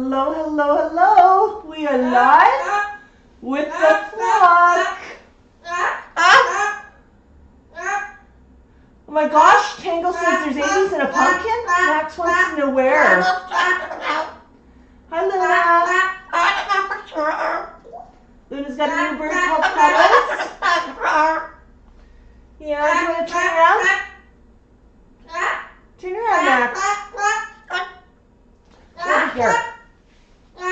Hello, hello, hello. We are live with the flock. Oh my gosh, Tango says there's 80s and a pumpkin. Max wants to know where. Hi, Luna. Luna's got a new bird called Parrot. Yeah, do you want to turn around? Turn around, Max. Over here. I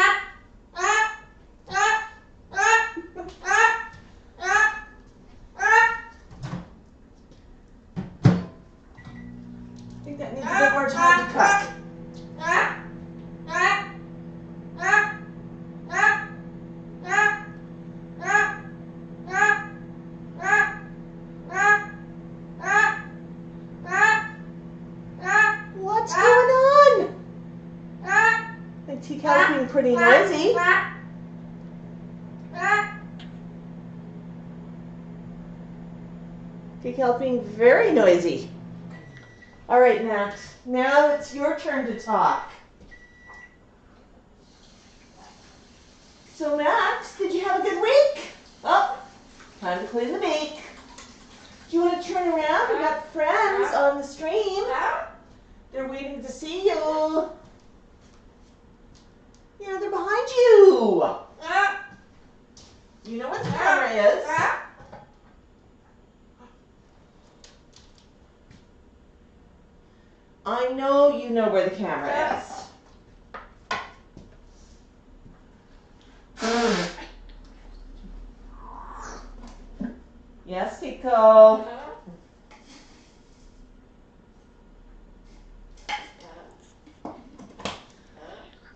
think that needs a bit more time to cook. What's going on? I think Tico's being pretty noisy. Tico's being very noisy. All right, Max. Now it's your turn to talk. So, Max, did you have a good week? Oh, time to clean the beak. Do you want to turn around? We got friends on the stream. They're waiting to see you. Yeah, they're behind you. You know what the camera is. I know you know where the camera is. Yes, Tico.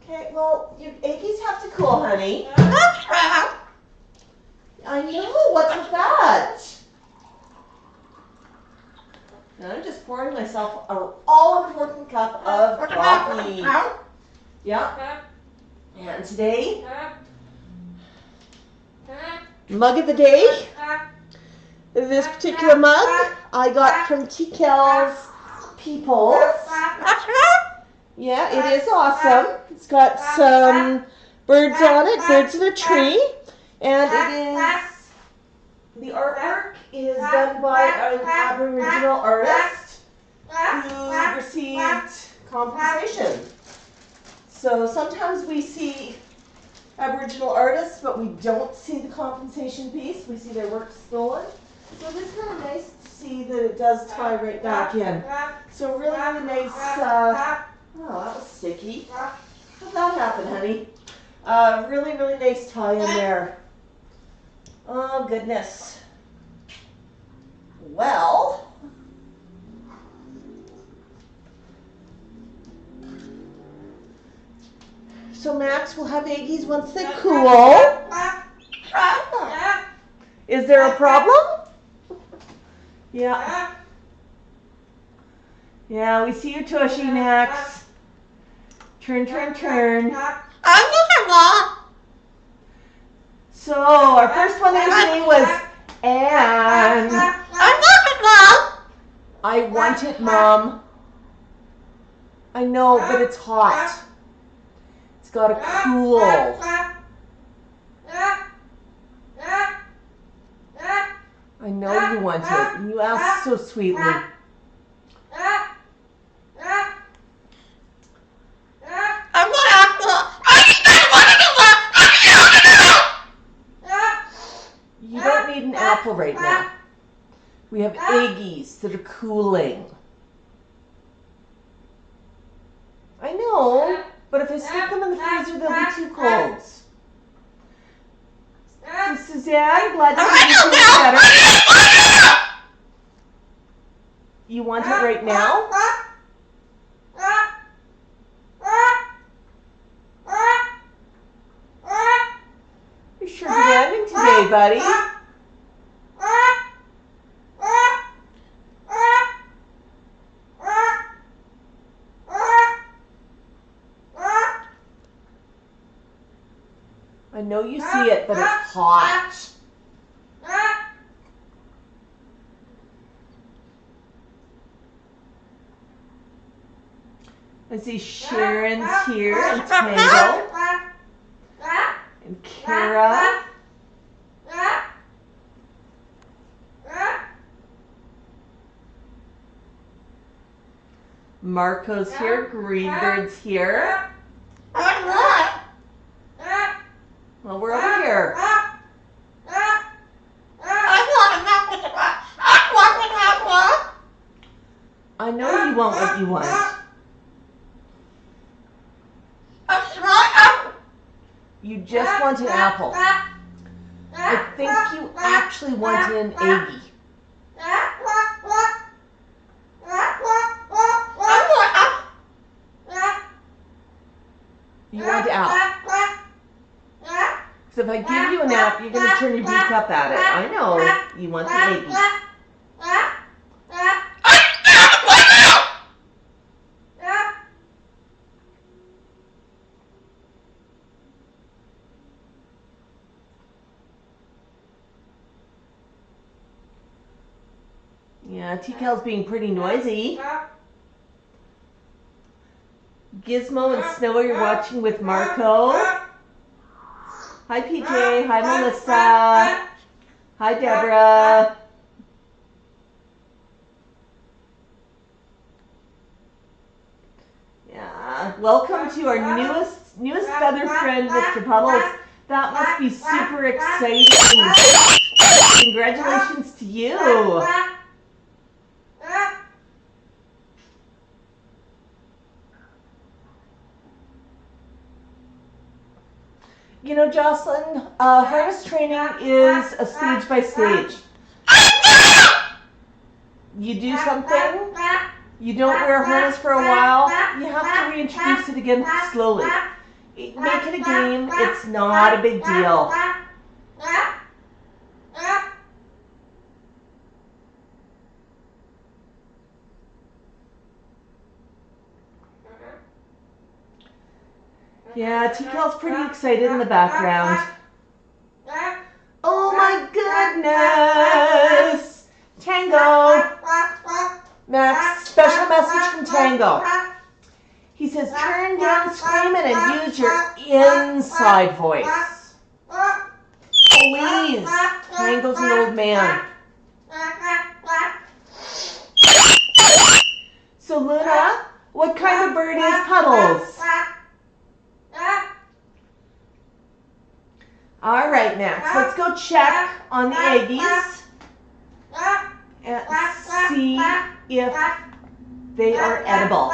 Okay, well, your eggies have to cool, honey. I know, what's with that? And I'm just pouring myself an all-important cup of coffee. Yeah. And today, mug of the day. This particular mug I got from Tico's Peoples. Yeah, it is awesome. It's got some birds on it, birds in a tree, and it is, the artwork is done by an Aboriginal artist who received compensation. So sometimes we see Aboriginal artists, but we don't see the compensation piece. We see their work stolen. So it is kind of nice to see that it does tie right back in. So really, really nice. Oh, that was sticky. How'd that happen, honey? Really, really nice tie in there. Oh, goodness. Well, so Max will have eggies once they cool. Is there a problem? Yeah. Yeah, we see your tushy, Max. Turn, turn, turn. So, our first one today was and. I want it, Mom. I know, but it's hot. It's got to cool. I know you want it. You asked so sweetly. You don't need an apple right now. We have eggies that are cooling. I know, but if I stick them in the freezer, they'll be too cold. So, Suzanne, glad to see you feeling better. You want it right now? You're sure demanding today, buddy. I know you see it, but it's hot. I see Sharon's here and Tango. Kara. Marco's here. Greenbird's here. Well, we're over here. I know you want what you want. You just want an apple. I think you actually wanted an eggie. You want out. So if I give you an apple, you're going to turn your beak up at it. I know. You want the eggie. Yeah, Tico's being pretty noisy. Gizmo and Snow, you're watching with Marco. Hi PJ, hi Melissa. Hi Deborah. Yeah, welcome to our newest feather friend, Mr. Puddles. That must be super exciting. Congratulations to you. You know, Jocelyn, harness training is a stage by stage. You do something, you don't wear a harness for a while, you have to reintroduce it again slowly. Make it a game, it's not a big deal. Yeah, Tico's pretty excited in the background. Oh my goodness! Tango! Max, special message from Tango. He says, turn down screaming and use your inside voice. Please. Tango's an old man. So Luna, what kind of bird is Puddles? All right, Max, let's go check on the eggies and see if they are edible.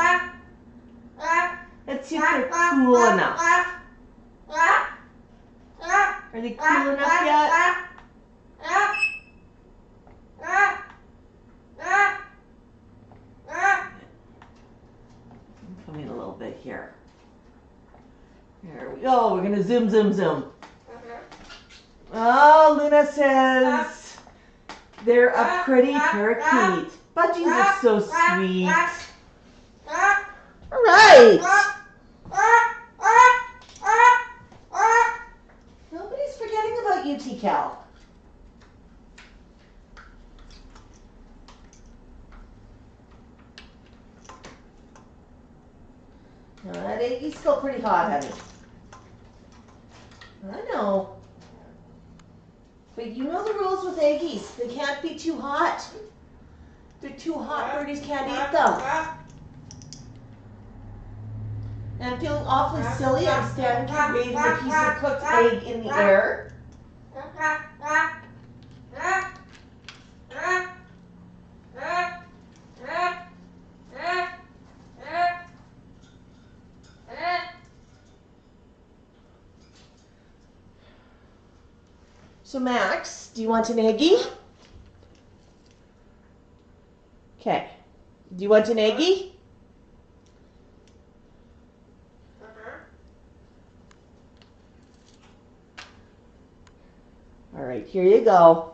Let's see if they're cool enough. Are they cool enough yet? I'm coming a little bit here. There we go. We're going to zoom, zoom, zoom. Oh, Luna says they're a pretty parakeet. Budgies are so sweet. All right. Nobody's forgetting about you, Tico. No, that eggie's still pretty hot, honey. I know. But you know the rules with eggies. They can't be too hot. If they're too hot, birdies can't eat them. And I'm feeling awfully silly. I'm standing here waving a piece of cooked egg in the air. So Max, do you want an eggie? Okay. Do you want an eggie? All right, here you go.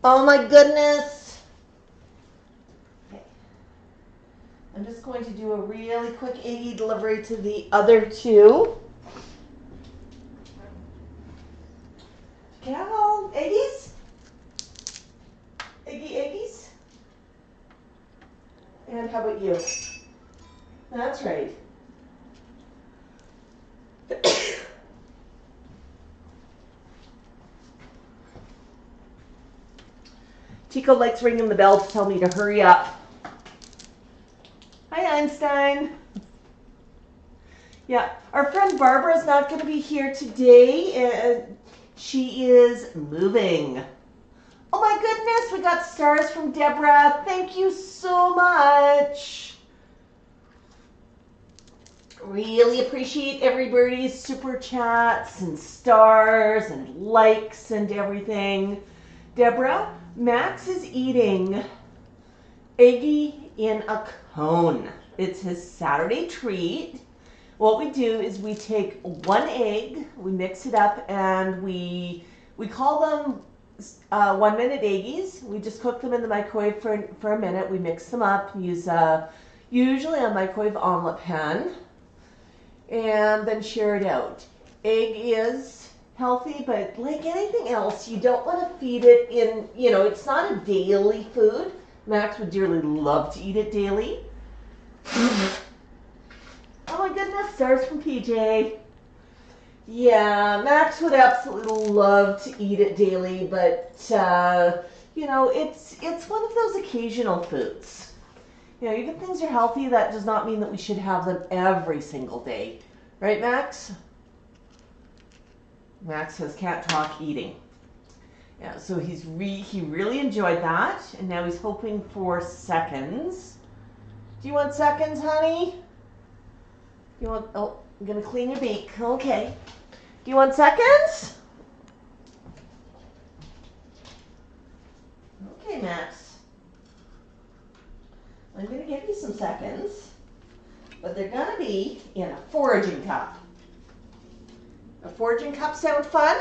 Oh my goodness. Okay. I'm just going to do a really quick eggie delivery to the other two. Can I have all eggies? Eggies? And how about you? That's right. Tico likes ringing the bell to tell me to hurry up. Hi, Einstein. Yeah, our friend Barbara is not going to be here today. She is moving. Oh my goodness, we got stars from Deborah. Thank you so much. Really appreciate everybody's super chats and stars and likes and everything. Deborah, Max is eating Eggy in a cone. It's his Saturday treat. What we do is we take one egg, we mix it up, and we call them 1 minute eggies. We just cook them in the microwave for a minute. We mix them up, use usually a microwave omelet pan, and then share it out. Egg is healthy, but like anything else, you don't want to feed it in, it's not a daily food. Max would dearly love to eat it daily. Oh my goodness, stars from PJ. Yeah, Max would absolutely love to eat it daily, but, it's one of those occasional foods. Even things are healthy, that does not mean that we should have them every single day. Right, Max? Max says can't talk eating. Yeah, so he really enjoyed that, and now he's hoping for seconds. Do you want seconds, honey? Oh, I'm going to clean your beak. Okay. Do you want seconds? Okay, Max. I'm going to give you some seconds, but they're going to be in a foraging cup. A foraging cup sound fun?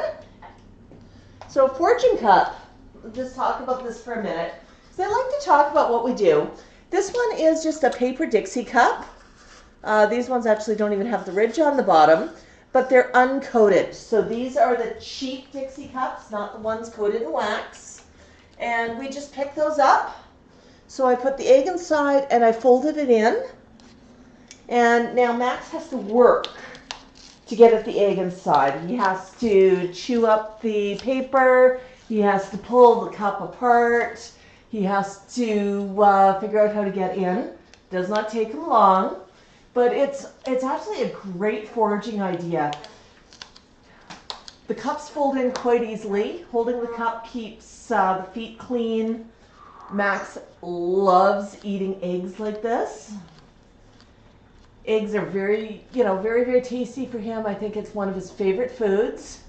So a foraging cup, let's just talk about this for a minute, because I like to talk about what we do. This one is just a paper Dixie cup. These ones actually don't even have the ridge on the bottom, but they're uncoated. So these are the cheap Dixie cups, not the ones coated in wax. And we just pick those up. So I put the egg inside and I folded it in. And now Max has to work to get at the egg inside. He has to chew up the paper. He has to pull the cup apart. He has to figure out how to get in. Does not take him long. But it's actually a great foraging idea. The cups fold in quite easily. Holding the cup keeps the feet clean. Max loves eating eggs like this. Eggs are very, very, very tasty for him. I think it's one of his favorite foods.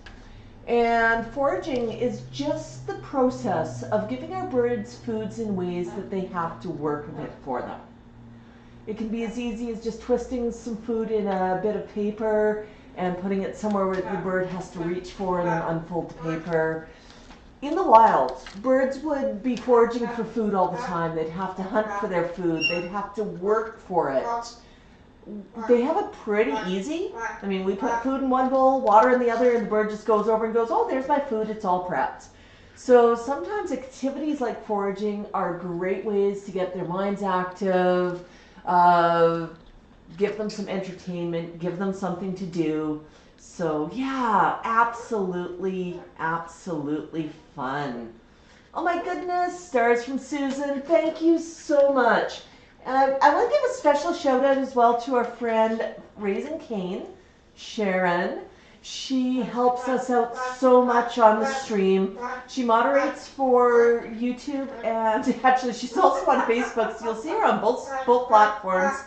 And foraging is just the process of giving our birds foods in ways that they have to work a bit for them. It can be as easy as just twisting some food in a bit of paper and putting it somewhere where the bird has to reach for and then unfold the paper. In the wild, birds would be foraging for food all the time. They'd have to hunt for their food. They'd have to work for it. They have it pretty easy. I mean, we put food in one bowl, water in the other, and the bird just goes over and goes, oh, there's my food, it's all prepped. So sometimes activities like foraging are great ways to get their minds active, give them some entertainment, give them something to do. So yeah, absolutely, absolutely fun. Oh my goodness, stars from Susan, thank you so much. I want to give a special shout out as well to our friend Raising Cane, Sharon. She helps us out so much on the stream. She moderates for YouTube, and actually she's also on Facebook, so you'll see her on both platforms.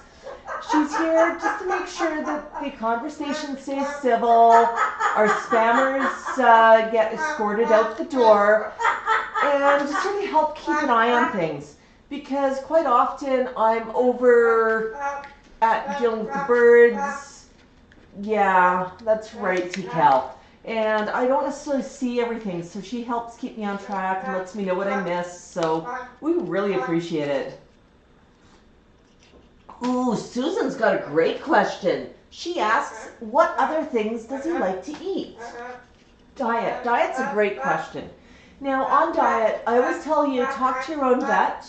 She's here just to make sure that the conversation stays civil, our spammers get escorted out the door, and just really help keep an eye on things. Because quite often I'm over at dealing with the birds. Yeah, that's right, T-Cal. And I don't necessarily see everything, so she helps keep me on track and lets me know what I miss. So we really appreciate it. Ooh, Susan's got a great question. She asks, what other things does he like to eat? Diet. Diet's a great question. Now, on diet, I always tell you, talk to your own vet.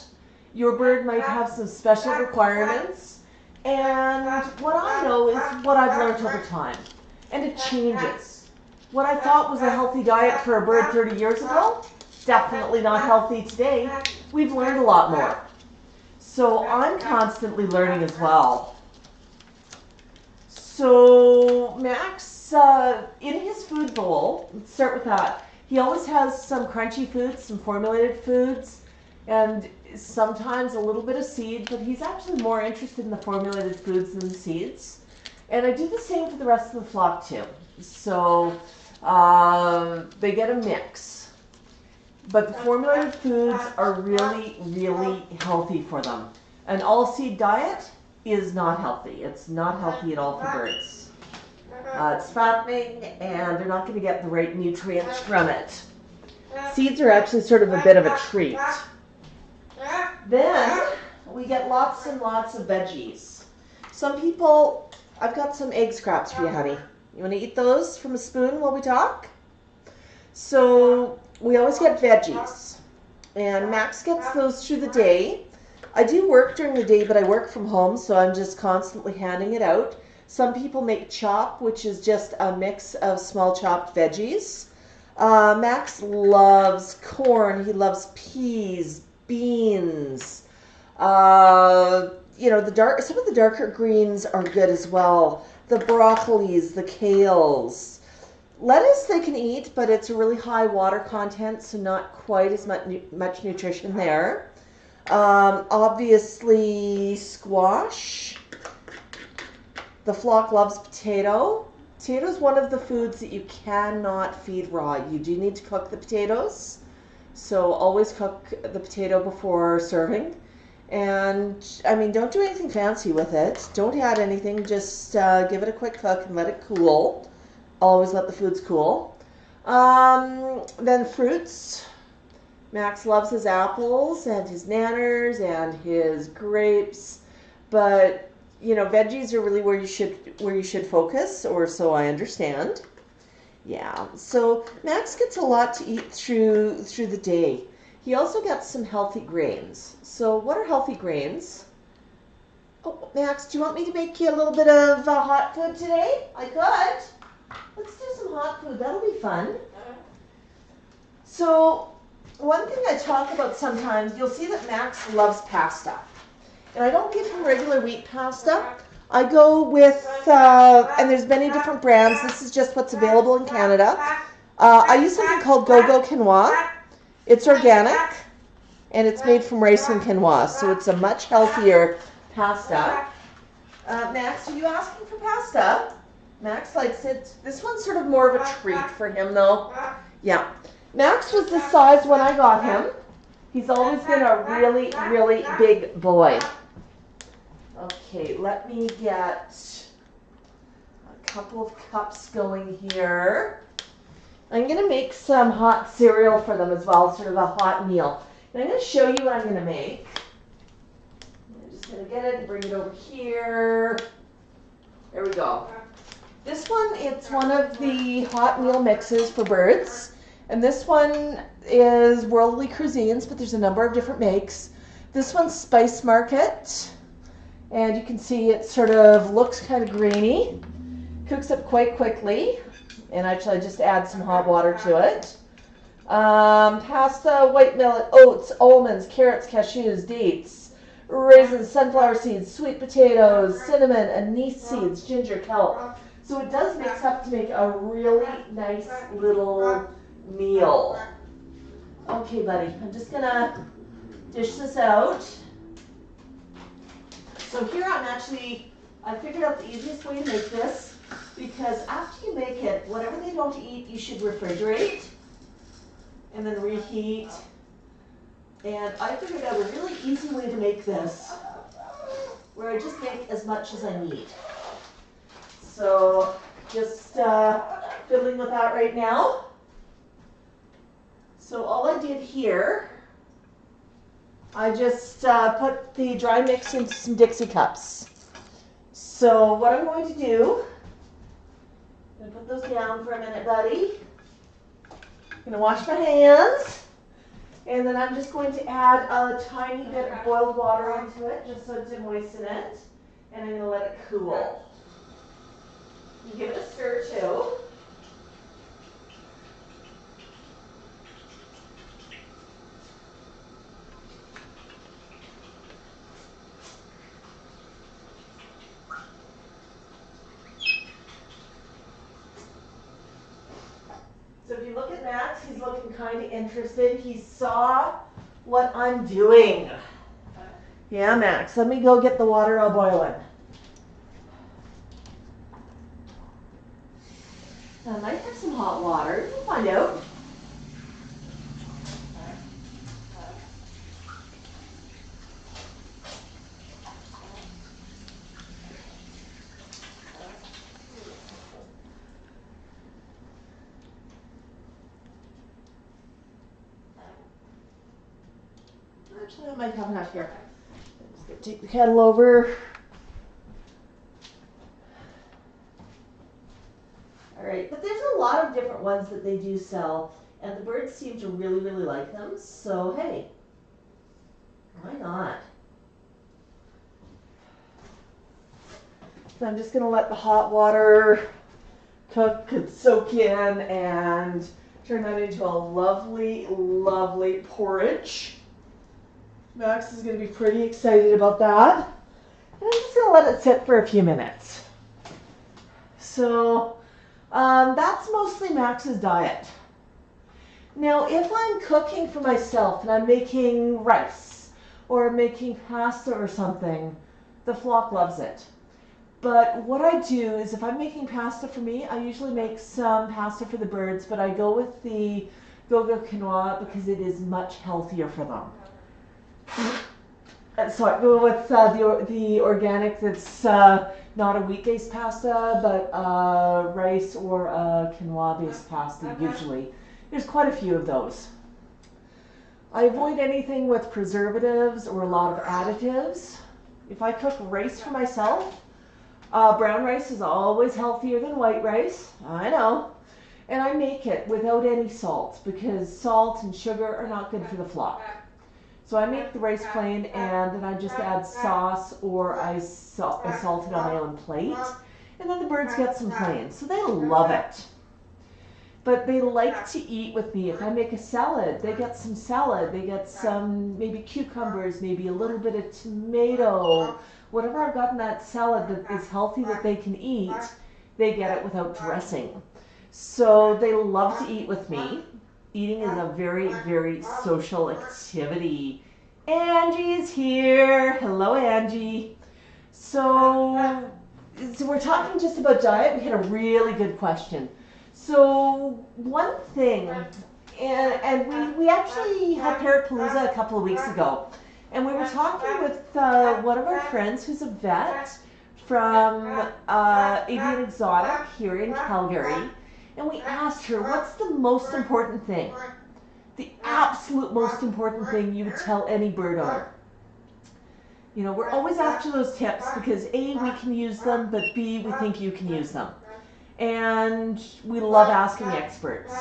Your bird might have some special requirements, and what I know is what I've learned over time, and it changes. What I thought was a healthy diet for a bird 30 years ago definitely not healthy today. We've learned a lot more. So I'm constantly learning as well. So Max, in his food bowl, let's start with that. He always has some crunchy foods, some formulated foods, and sometimes a little bit of seed, but he's actually more interested in the formulated foods than the seeds. And I do the same for the rest of the flock too. So they get a mix. But the formulated foods are really, really healthy for them. An all-seed diet is not healthy. It's not healthy at all for birds. It's fattening, and they're not going to get the right nutrients from it. Seeds are actually sort of a bit of a treat. Then we get lots and lots of veggies. Some people, I've got some egg scraps for you, honey. You want to eat those from a spoon while we talk? So we always get veggies, and Max gets those through the day. I do work during the day, but I work from home, so I'm just constantly handing it out. Some people make chop, which is just a mix of small chopped veggies. Max loves corn. He loves peas, beans. You know, some of the darker greens are good as well. The broccolis, the kales. Lettuce they can eat, but it's a really high water content, so not quite as much nutrition there. Obviously squash. The flock loves potato. Potato is one of the foods that you cannot feed raw. You do need to cook the potatoes. So always cook the potato before serving. And, I mean, don't do anything fancy with it. Don't add anything. Just give it a quick cook and let it cool. Always let the foods cool. Then fruits. Max loves his apples and his nanners and his grapes. But you know, veggies are really where you should focus, or so I understand. Yeah, so Max gets a lot to eat through the day. He also gets some healthy grains. So what are healthy grains? Oh, Max, do you want me to make you a little bit of hot food today? I could. Let's do some hot food. That'll be fun. So one thing I talk about sometimes, you'll see that Max loves pasta. And I don't give him regular wheat pasta. I go with, and there's many different brands. This is just what's available in Canada. I use something called Go-Go Quinoa. It's organic, and it's made from rice and quinoa, so it's a much healthier pasta. Max, are you asking for pasta? Max likes it. This one's sort of more of a treat for him, though. Yeah. Max was this size when I got him. He's always been a really, really big boy. Okay, let me get a couple of cups going here. I'm going to make some hot cereal for them as well, sort of a hot meal. And I'm going to show you what I'm going to make. I'm just going to get it and bring it over here. There we go. This one, it's one of the hot meal mixes for birds. And this one is Worldly Cuisines, but there's a number of different makes. This one's Spice Market. And you can see it sort of looks kind of grainy. Cooks up quite quickly. And actually I just add some hot water to it. Pasta, white millet, oats, almonds, carrots, cashews, dates, raisins, sunflower seeds, sweet potatoes, cinnamon, anise seeds, ginger, kelp. So it does mix up to make a really nice little meal. Okay, buddy, I'm just gonna dish this out. So here I figured out the easiest way to make this, because after you make it, whatever they don't eat, you should refrigerate and then reheat. And I figured out a really easy way to make this, where I just make as much as I need. So just fiddling with that right now. So all I did here, I just put the dry mix into some Dixie cups. So what I'm going to do, I'm going to put those down for a minute, buddy. I'm going to wash my hands. And then I'm just going to add a tiny bit of boiled water into it, just so to moisten it. And I'm going to let it cool. And give it a stir too. kind of interested. He saw what I'm doing. Yeah, Max, let me go get the water all boiling. I might have some hot water. We'll find out. Actually, I might have enough here. I'm just going to take the kettle over. All right, but there's a lot of different ones that they do sell, and the birds seem to really, really like them. So, hey, why not? So I'm just going to let the hot water cook and soak in and turn that into a lovely, lovely porridge. Max is going to be pretty excited about that. And I'm just going to let it sit for a few minutes. So that's mostly Max's diet. Now, if I'm cooking for myself and I'm making rice or making pasta or something, the flock loves it. But what I do is if I'm making pasta for me, I usually make some pasta for the birds, but I go with the go-go quinoa because it is much healthier for them. So I go with the organic that's not a wheat-based pasta, but rice or a quinoa-based pasta usually. There's quite a few of those. I avoid anything with preservatives or a lot of additives. If I cook rice for myself, brown rice is always healthier than white rice, I know. And I make it without any salt because salt and sugar are not good for the flock. So I make the rice plain and then I just add sauce or I salt it on my own plate. And then the birds get some plain. So they love it. But they like to eat with me. If I make a salad, they get some salad. They get some maybe cucumbers, maybe a little bit of tomato. Whatever I've got in that salad that is healthy that they can eat, they get it without dressing. So they love to eat with me. Eating is a very, very social activity. Angie is here. Hello, Angie. So we're talking just about diet. We had a really good question. So one thing, and we actually had Parrotpalooza a couple of weeks ago, and we were talking with one of our friends who's a vet from Avian Exotic here in Calgary. And we asked her, what's the most important thing? The absolute most important thing you would tell any bird owner. You know, we're always after those tips because A, we can use them, but B, we think you can use them. And we love asking experts.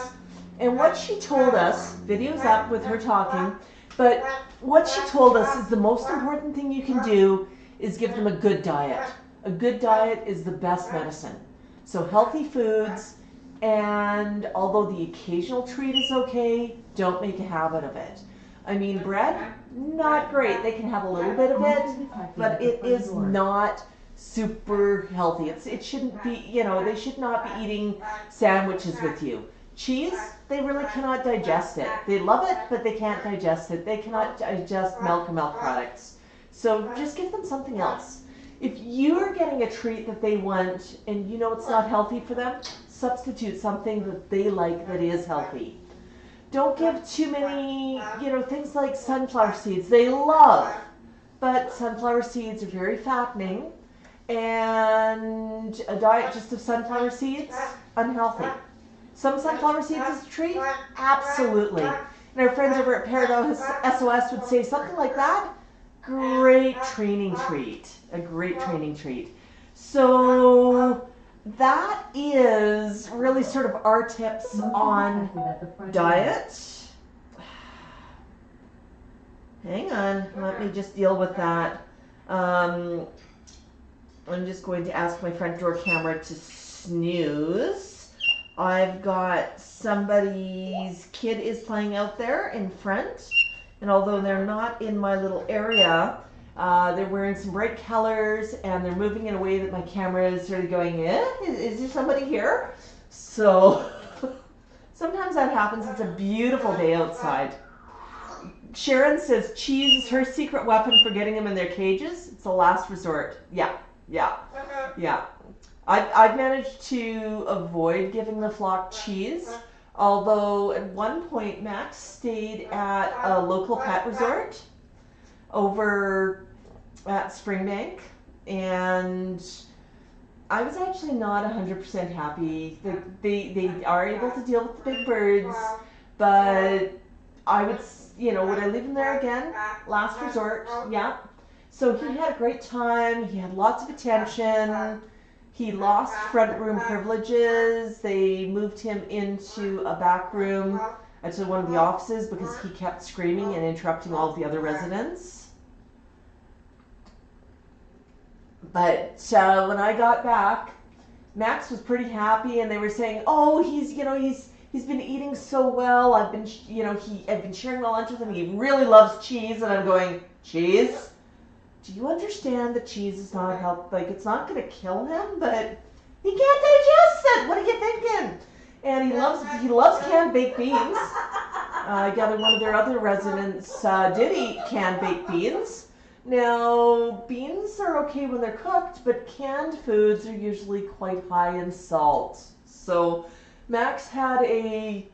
And what she told us, video's up with her talking, but what she told us is the most important thing you can do is give them a good diet. A good diet is the best medicine. So healthy foods, and although the occasional treat is okay, don't make a habit of it. I mean, bread, not great. They can have a little bit of it, but it is not super healthy. It shouldn't be, you know, they should not be eating sandwiches with you. Cheese, they really cannot digest it. They love it, but they can't digest it. They cannot digest milk or milk products. So just give them something else. If you're getting a treat that they want and you know it's not healthy for them, substitute something that they like that is healthy. Don't give too many, you know, things like sunflower seeds. They love, but sunflower seeds are very fattening, and a diet just of sunflower seeds, unhealthy. Some sunflower seeds as a treat, absolutely. And our friends over at Parrot SOS would say something like that, great training treat, a great training treat. So that is really sort of our tips on diet. Hang on, let me just deal with that. I'm just going to ask my front door camera to snooze. I've got somebody's kid is playing out there in front, and although they're not in my little area, they're wearing some bright colors and they're moving in a way that my camera is sort of going, is there somebody here? So Sometimes that happens. It's a beautiful day outside. Sharon says cheese is her secret weapon for getting them in their cages. It's the last resort. Yeah. I've managed to avoid giving the flock cheese, although at one point Max stayed at a local pet resort over at Springbank, and I was actually not 100% happy. They are able to deal with the big birds, but I would, would I leave him there again? Last resort, yeah. So he had a great time. He had lots of attention. He lost front room privileges. They moved him into a back room to one of the offices because he kept screaming and interrupting all of the other residents. But when I got back, Max was pretty happy, and they were saying, "Oh, he's been eating so well. I've been sharing my lunch with him. He really loves cheese." And I'm going, "Cheese? Do you understand that cheese is not it's not going to kill him, but he can't digest it. What are you thinking?" And he loves canned baked beans. I gather one of their other residents did eat canned baked beans. Now, beans are okay when they're cooked, but canned foods are usually quite high in salt. So Max had a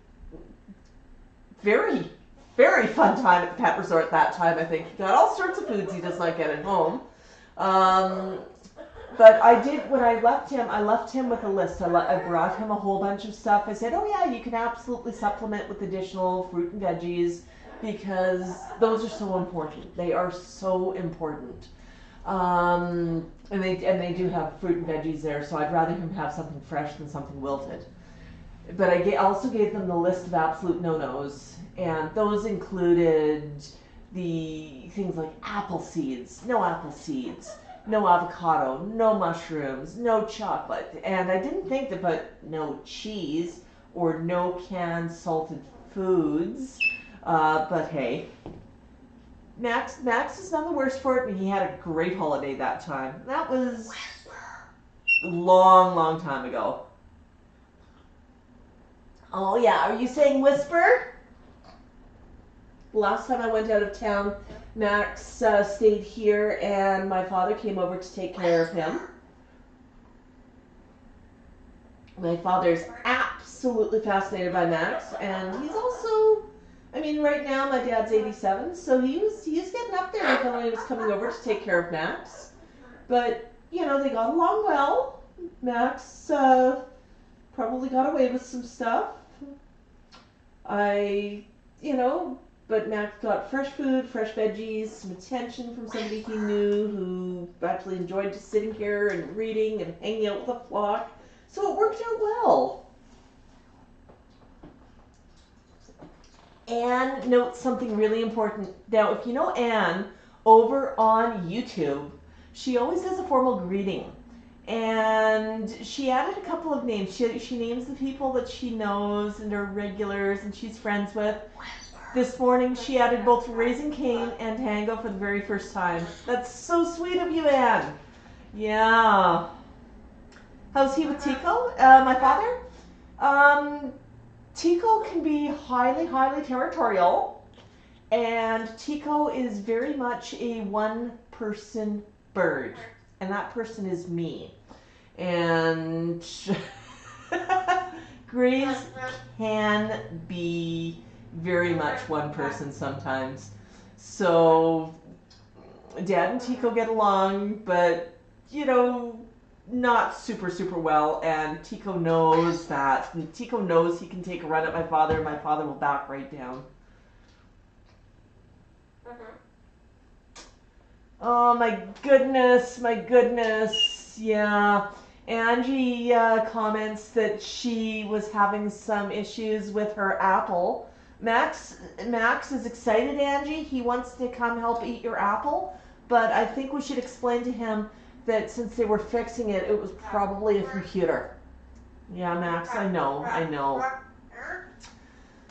very, very fun time at the pet resort that time, I think. He got all sorts of foods he does not get at home. But when I left him with a list. I brought him a whole bunch of stuff. I said, "Oh yeah, you can absolutely supplement with additional fruit and veggies, because those are so important. They are so important." And they do have fruit and veggies there, so I'd rather him have something fresh than something wilted. But I also gave them the list of absolute no-nos, and those included the things like apple seeds, no avocado, no mushrooms, no chocolate. And I didn't think to put no cheese or no canned salted foods. But hey, Max is none the worse for it, and he had a great holiday that time. That was a long, long time ago. Oh yeah, are you saying Whisper? Last time I went out of town, Max stayed here, and my father came over to take care of him. My father's absolutely fascinated by Max, and he's also, right now my dad's 87, so he's getting up there when he was coming over to take care of Max. But, they got along well. Max probably got away with some stuff. But Max got fresh food, fresh veggies, some attention from somebody he knew who actually enjoyed just sitting here and reading and hanging out with the flock. So it worked out well. Anne notes something really important. Now, if you know Anne over on YouTube, she always has a formal greeting. And she added a couple of names. She names the people that she knows and are regulars and she's friends with. This morning, she added both Raising Cane and Tango for the very first time. That's so sweet of you, Anne. Yeah. How's he with Tico? My father? Tico can be highly, highly territorial. And Tico is very much a one-person bird. And that person is me. And Grays can be very much one person sometimes. So Dad and Tico get along, but not super, super well. And Tico knows that. And Tico knows he can take a run at my father, and my father will back right down. Oh my goodness, yeah. Angie comments that she was having some issues with her apple. Max is excited, Angie. He wants to come help eat your apple, but I think we should explain to him that since they were fixing it, it was probably a computer. Yeah, Max, I know.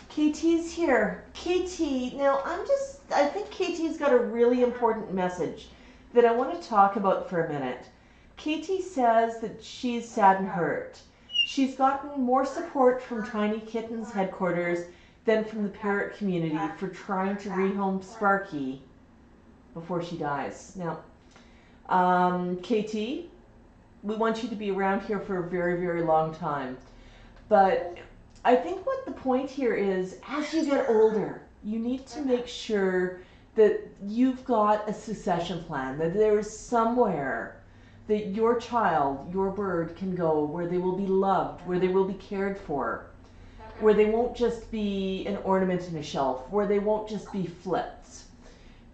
KT's here. KT, now I think KT's got a really important message that I want to talk about for a minute. KT says that she's sad and hurt. She's gotten more support from Tiny Kittens headquarters than from the parrot community for trying to rehome Sparky before she dies. Now, KT, we want you to be around here for a very, very long time. But I think what the point here is, as you get older, you need to make sure that you've got a succession plan, that there is somewhere that your child, your bird, can go where they will be loved, where they will be cared for, where they won't just be an ornament in a shelf, where they won't just be flipped.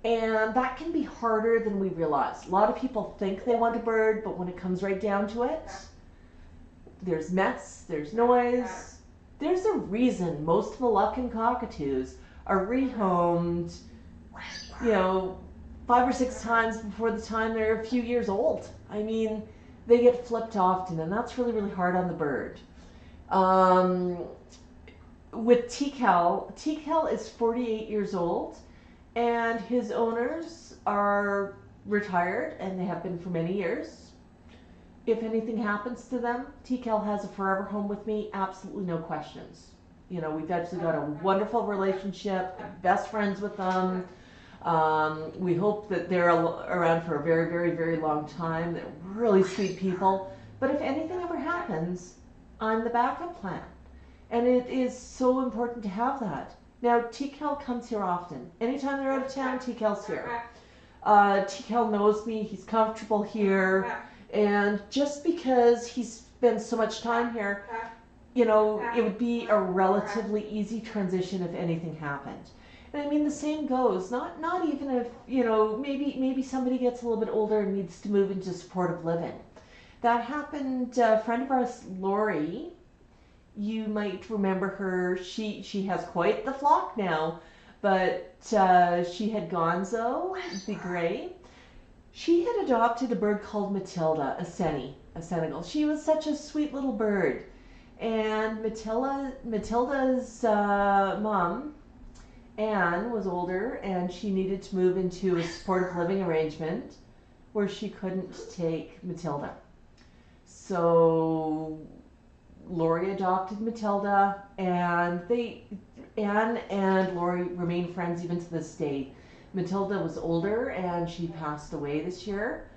And that can be harder than we realize. A lot of people think they want a bird, but when it comes right down to it, there's mess, there's noise. There's a reason most Moluccan cockatoos are rehomed, 5 or 6 times before the time they're a few years old. I mean, they get flipped often, and that's really, really hard on the bird. With Tico is 48 years old, and his owners are retired, and they have been for many years. If anything happens to them, Tico has a forever home with me, absolutely no questions. We've actually got a wonderful relationship, best friends with them. We hope that they're around for a very, very, very long time. They're really sweet people. But if anything ever happens, I'm the backup plan. And it is so important to have that. Now, Tico comes here often. Anytime they're out of town, Tico's here. Tico knows me. He's comfortable here. And just because he spends so much time here, it would be a relatively easy transition if anything happened. And I mean, the same goes, not even if, maybe somebody gets a little bit older and needs to move into supportive living. That happened, a friend of ours, Lori, you might remember her. She has quite the flock now, but she had Gonzo, the gray. She had adopted a bird called Matilda, a Senegal. She was such a sweet little bird. And Matilda's mom, Anne, was older, and she needed to move into a supportive living arrangement where she couldn't take Matilda. So Lori adopted Matilda, and Anne and Lori remain friends even to this day. Matilda was older, and she passed away this year,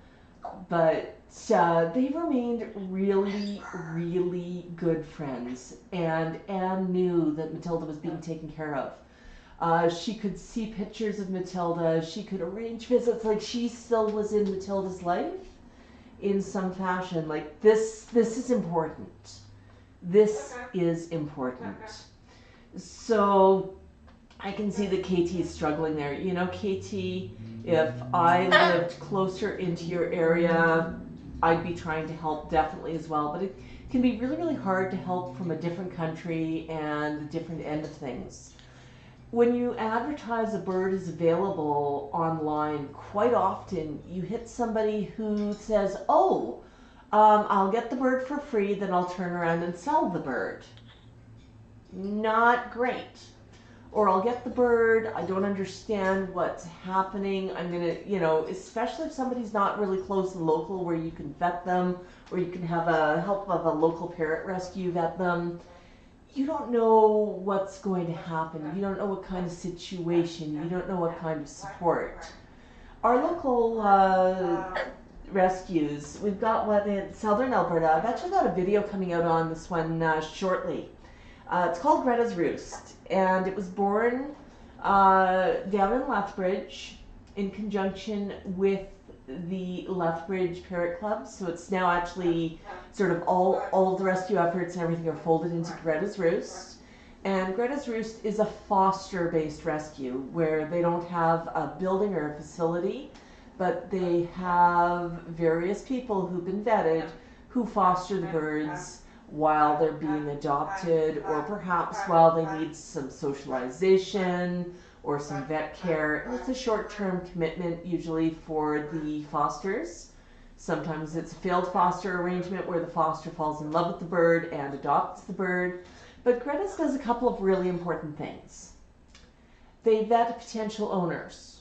but they remained really, really good friends, and Anne knew that Matilda was being taken care of. She could see pictures of Matilda. She could arrange visits. Like, she still was in Matilda's life in some fashion. Like, this is important. This is important. So I can see that KT is struggling there. KT, if I lived closer into your area, I'd be trying to help definitely as well. But it can be really, really hard to help from a different country and a different end of things. When you advertise a bird is available online, quite often you hit somebody who says, I'll get the bird for free, then I'll turn around and sell the bird. Not great. Or I'll get the bird, I don't understand what's happening, I'm going to, especially if somebody's not really close and local where you can vet them, or you can have a help of a local parrot rescue vet them. You don't know what's going to happen. You don't know what kind of situation. You don't know what kind of support. Our local rescues, we've got one in southern Alberta. I've actually got a video coming out on this one shortly. It's called Greta's Roost, and it was born down in Lethbridge in conjunction with the Lethbridge Parrot Club. So it's now actually sort of all of the rescue efforts and everything are folded into Greta's Roost. And Greta's Roost is a foster-based rescue where they don't have a building or a facility, but they have various people who've been vetted who foster the birds while they're being adopted, or perhaps while they need some socialization or some vet care. It's a short-term commitment usually for the fosters. Sometimes it's a failed foster arrangement where the foster falls in love with the bird and adopts the bird. But Greta's does a couple of really important things. They vet potential owners.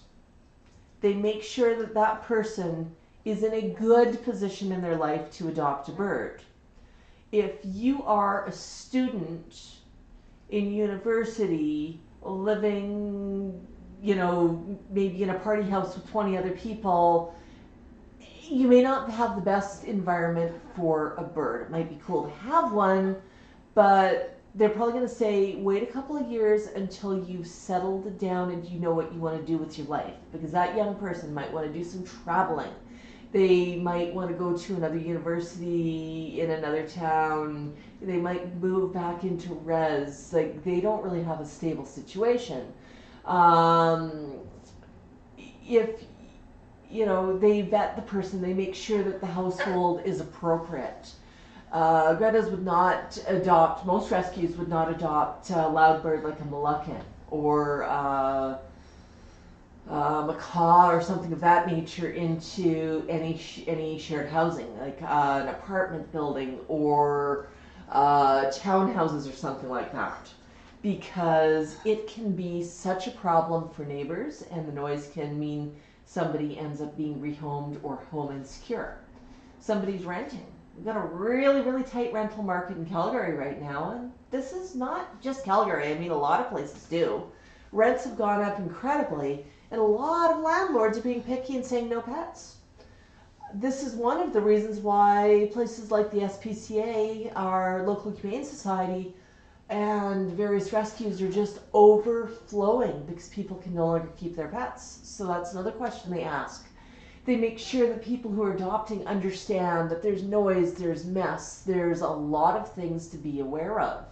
They make sure that that person is in a good position in their life to adopt a bird. if you are a student in university living, you know, maybe in a party house with 20 other people, you may not have the best environment for a bird. It might be cool to have one, but they're probably going to say, wait a couple of years until you've settled down and you know what you want to do with your life. Because that young person might want to do some traveling. They might want to go to another university in another town. They might move back into res. Like, they don't really have a stable situation. If, you know, they vet the person, they make sure that the household is appropriate. Greta's would not adopt, most rescues would not adopt a loud bird like a moluccan or macaw or something of that nature into any shared housing, like an apartment building or townhouses or something like that, because it can be such a problem for neighbors, and the noise can mean somebody ends up being rehomed or home insecure. Somebody's renting. We've got a really, really tight rental market in Calgary right now, and this is not just Calgary. I mean, a lot of places do. Rents have gone up incredibly, and a lot of landlords are being picky and saying no pets. This is one of the reasons why places like the SPCA, our local humane society, and various rescues are just overflowing because people can no longer keep their pets. So that's another question they ask. They make sure that people who are adopting understand that there's noise, there's mess, there's a lot of things to be aware of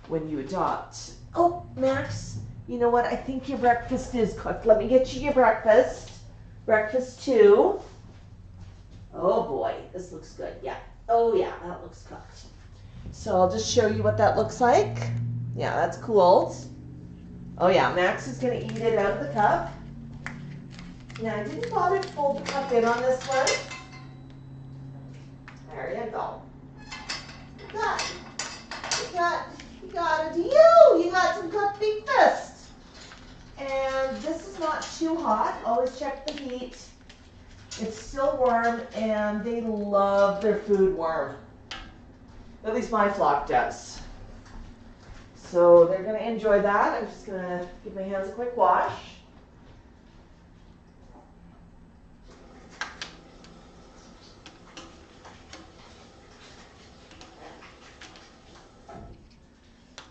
when you adopt. Oh, Max, you know what? I think your breakfast is cooked. Let me get you your breakfast. Breakfast 2. Oh boy, this looks good. Yeah. Oh yeah, that looks cooked. So I'll just show you what that looks like. Yeah, that's cooled. Oh yeah, Max is going to eat it out of the cup. Now, I didn't bother to fold the cup in on this one. There you go. You got a deal. You got some cooked beef fist. And this is not too hot. Always check the heat. It's still warm, and they love their food warm. At least my flock does. So they're going to enjoy that. I'm just going to give my hands a quick wash.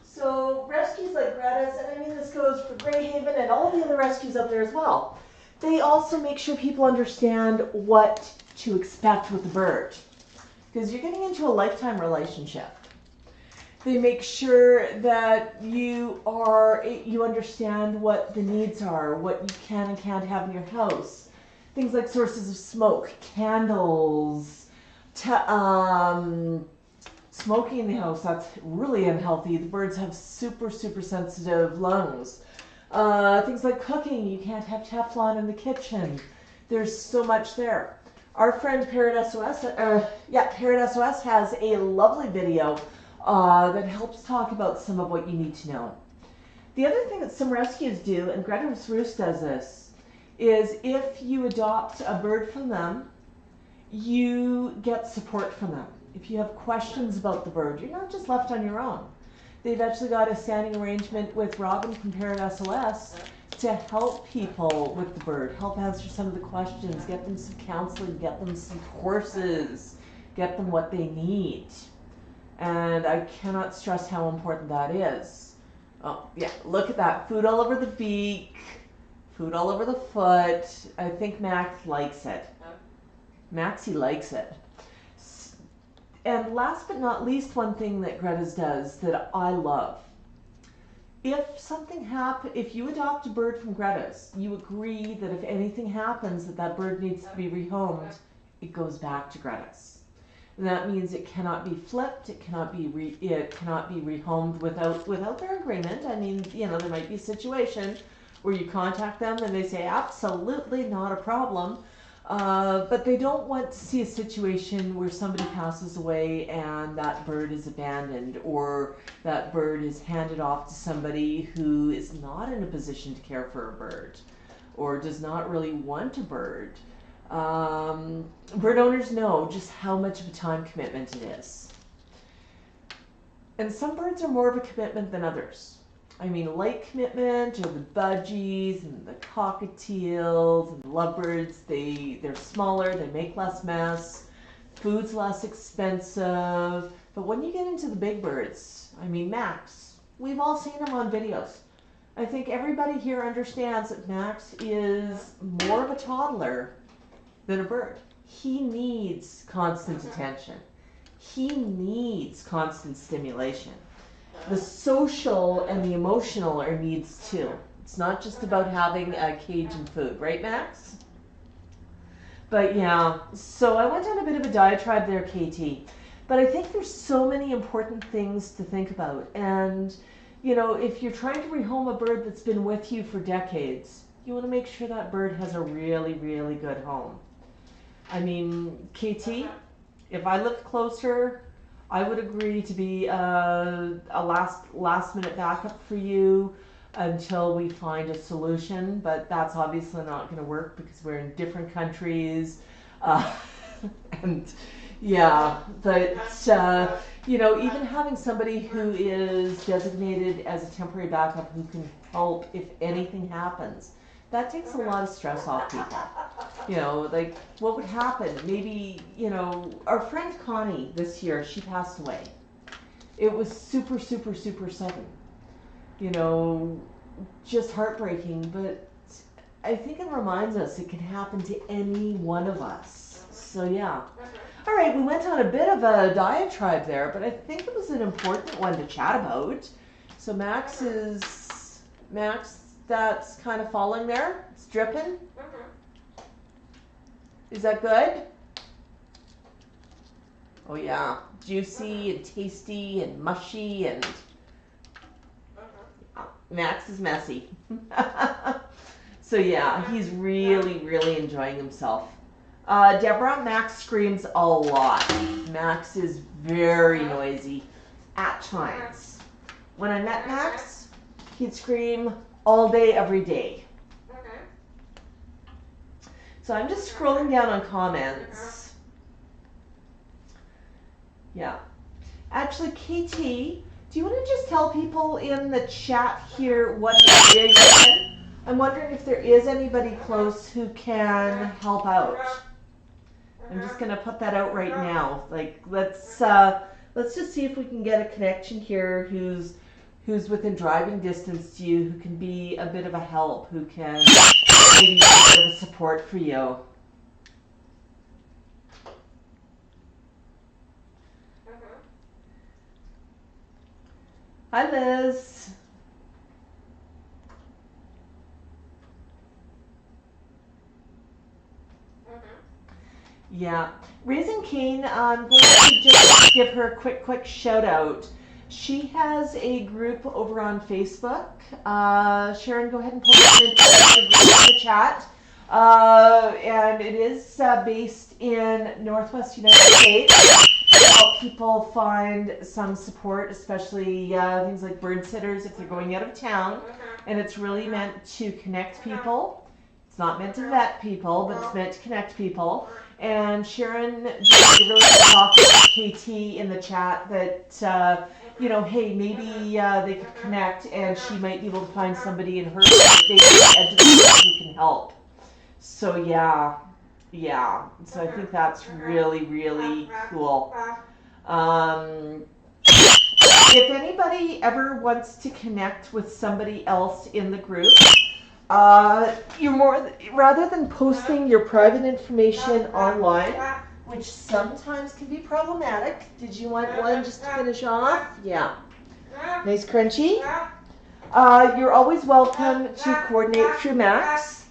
So rescues like Greta's, and I mean this goes for Greyhaven and all the other rescues out there as well, they also make sure people understand what to expect with the bird, because you're getting into a lifetime relationship. They make sure that you understand what the needs are, what you can and can't have in your house. Things like sources of smoke, candles, smoking in the house, that's really unhealthy. The birds have super, super sensitive lungs. Things like cooking, you can't have Teflon in the kitchen. There's so much there. Our friend Parrot SOS, Parrot SOS has a lovely video that helps talk about some of what you need to know. The other thing that some rescues do, and Greta's Roost does this, is if you adopt a bird from them, you get support from them. If you have questions about the bird, you're not just left on your own. They've actually got a standing arrangement with Robin from Parrot SOS to help people with the bird, help answer some of the questions, get them some counseling, get them some courses, get them what they need. And I cannot stress how important that is. Oh, yeah, look at that. Food all over the beak, food all over the foot. I think Max likes it. Maxie likes it. And last but not least, one thing that Greta's does that I love. If you adopt a bird from Greta's, you agree that if anything happens that bird needs to be rehomed, it goes back to Greta's. And that means it cannot be flipped, it cannot be rehomed without their agreement. I mean, there might be a situation where you contact them and they say absolutely not a problem. But they don't want to see a situation where somebody passes away and that bird is abandoned, or that bird is handed off to somebody who is not in a position to care for a bird or does not really want a bird. Bird owners know just how much of a time commitment it is. And some birds are more of a commitment than others. I mean, light commitment are the budgies and the cockatiels and the lovebirds. They're smaller, they make less mess, food's less expensive. But when you get into the big birds, I mean, Max, we've all seen him on videos. I think everybody here understands that Max is more of a toddler than a bird. He needs constant attention. He needs constant stimulation. The social and the emotional are needs too. It's not just about having a cage and food, right, Max? But yeah, so I went on a bit of a diatribe there, KT. But I think there's so many important things to think about. And, you know, if you're trying to rehome a bird that's been with you for decades, you want to make sure that bird has a really, really good home. I mean, KT, if I lived closer, I would agree to be a last minute backup for you until we find a solution, but that's obviously not going to work because we're in different countries. And yeah, but you know, even having somebody who is designated as a temporary backup who can help if anything happens, that takes a lot of stress off people. You know, like what would happen? Maybe, you know, our friend Connie this year, she passed away. It was super, super, super sudden. You know, just heartbreaking, but I think it reminds us it can happen to any one of us. So yeah. All right, we went on a bit of a diatribe there, but I think it was an important one to chat about. So Max, that's kind of falling there. It's dripping. Is that good? Oh yeah, juicy and tasty and mushy and Max is messy. So yeah, he's really, really enjoying himself. Deborah, Max screams a lot. Max is very noisy at times. When I met Max, he'd scream all day, every day. So I'm just scrolling down on comments. Yeah. Actually, KT, do you want to just tell people in the chat here what it is? I'm wondering if there is anybody close who can help out. I'm just going to put that out right now. Like, let's just see if we can get a connection here who's within driving distance to you, who can be a bit of a help, who can maybe be a bit of a support for you. Hi, Liz. Yeah. Raising Cane, I'm going to just give her a quick shout out. She has a group over on Facebook. Sharon, go ahead and post it in the chat. And it is based in Northwest United States to help people find some support, especially things like bird sitters if they're going out of town. And it's really meant to connect people. It's not meant to vet people, but it's meant to connect people. And Sharon just really talked to KT in the chat that, you know, hey, maybe they could connect and she might be able to find somebody in her entity who can help. So yeah. So I think that's really, really cool. If anybody ever wants to connect with somebody else in the group, rather than posting your private information online, which sometimes can be problematic. Did you want one just to finish off? Yeah. Nice crunchy. You're always welcome to coordinate through Max.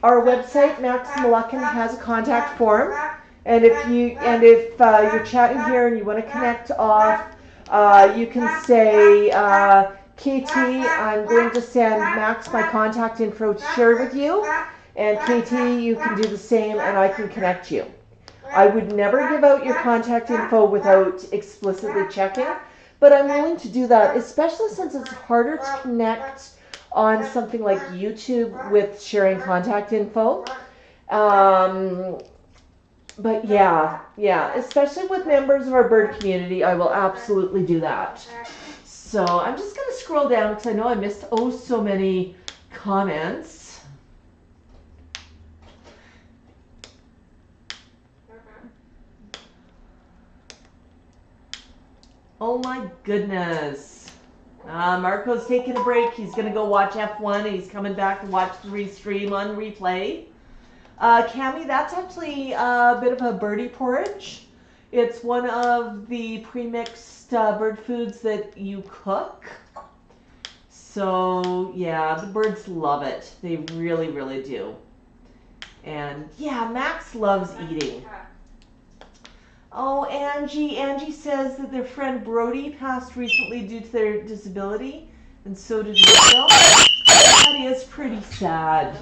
Our website, Max Mulliken, has a contact form, and if you're chatting here and you want to connect off, you can say, KT, I'm going to send Max my contact info to share with you, and KT, you can do the same, and I can connect you. I would never give out your contact info without explicitly checking, but I'm willing to do that, especially since it's harder to connect on something like YouTube with sharing contact info. But yeah, especially with members of our bird community, I will absolutely do that. So I'm just going to scroll down because I know I missed so many comments. Oh my goodness. Marco's taking a break. He's going to go watch F1. He's coming back to watch the restream on replay. Cami, that's actually a bit of a birdie porridge. It's one of the pre-mixed bird foods that you cook. So, yeah, the birds love it. They really, really do. And, yeah, Max loves eating. Oh, Angie says that their friend Brody passed recently due to their disability, and so did Michelle. That is pretty sad.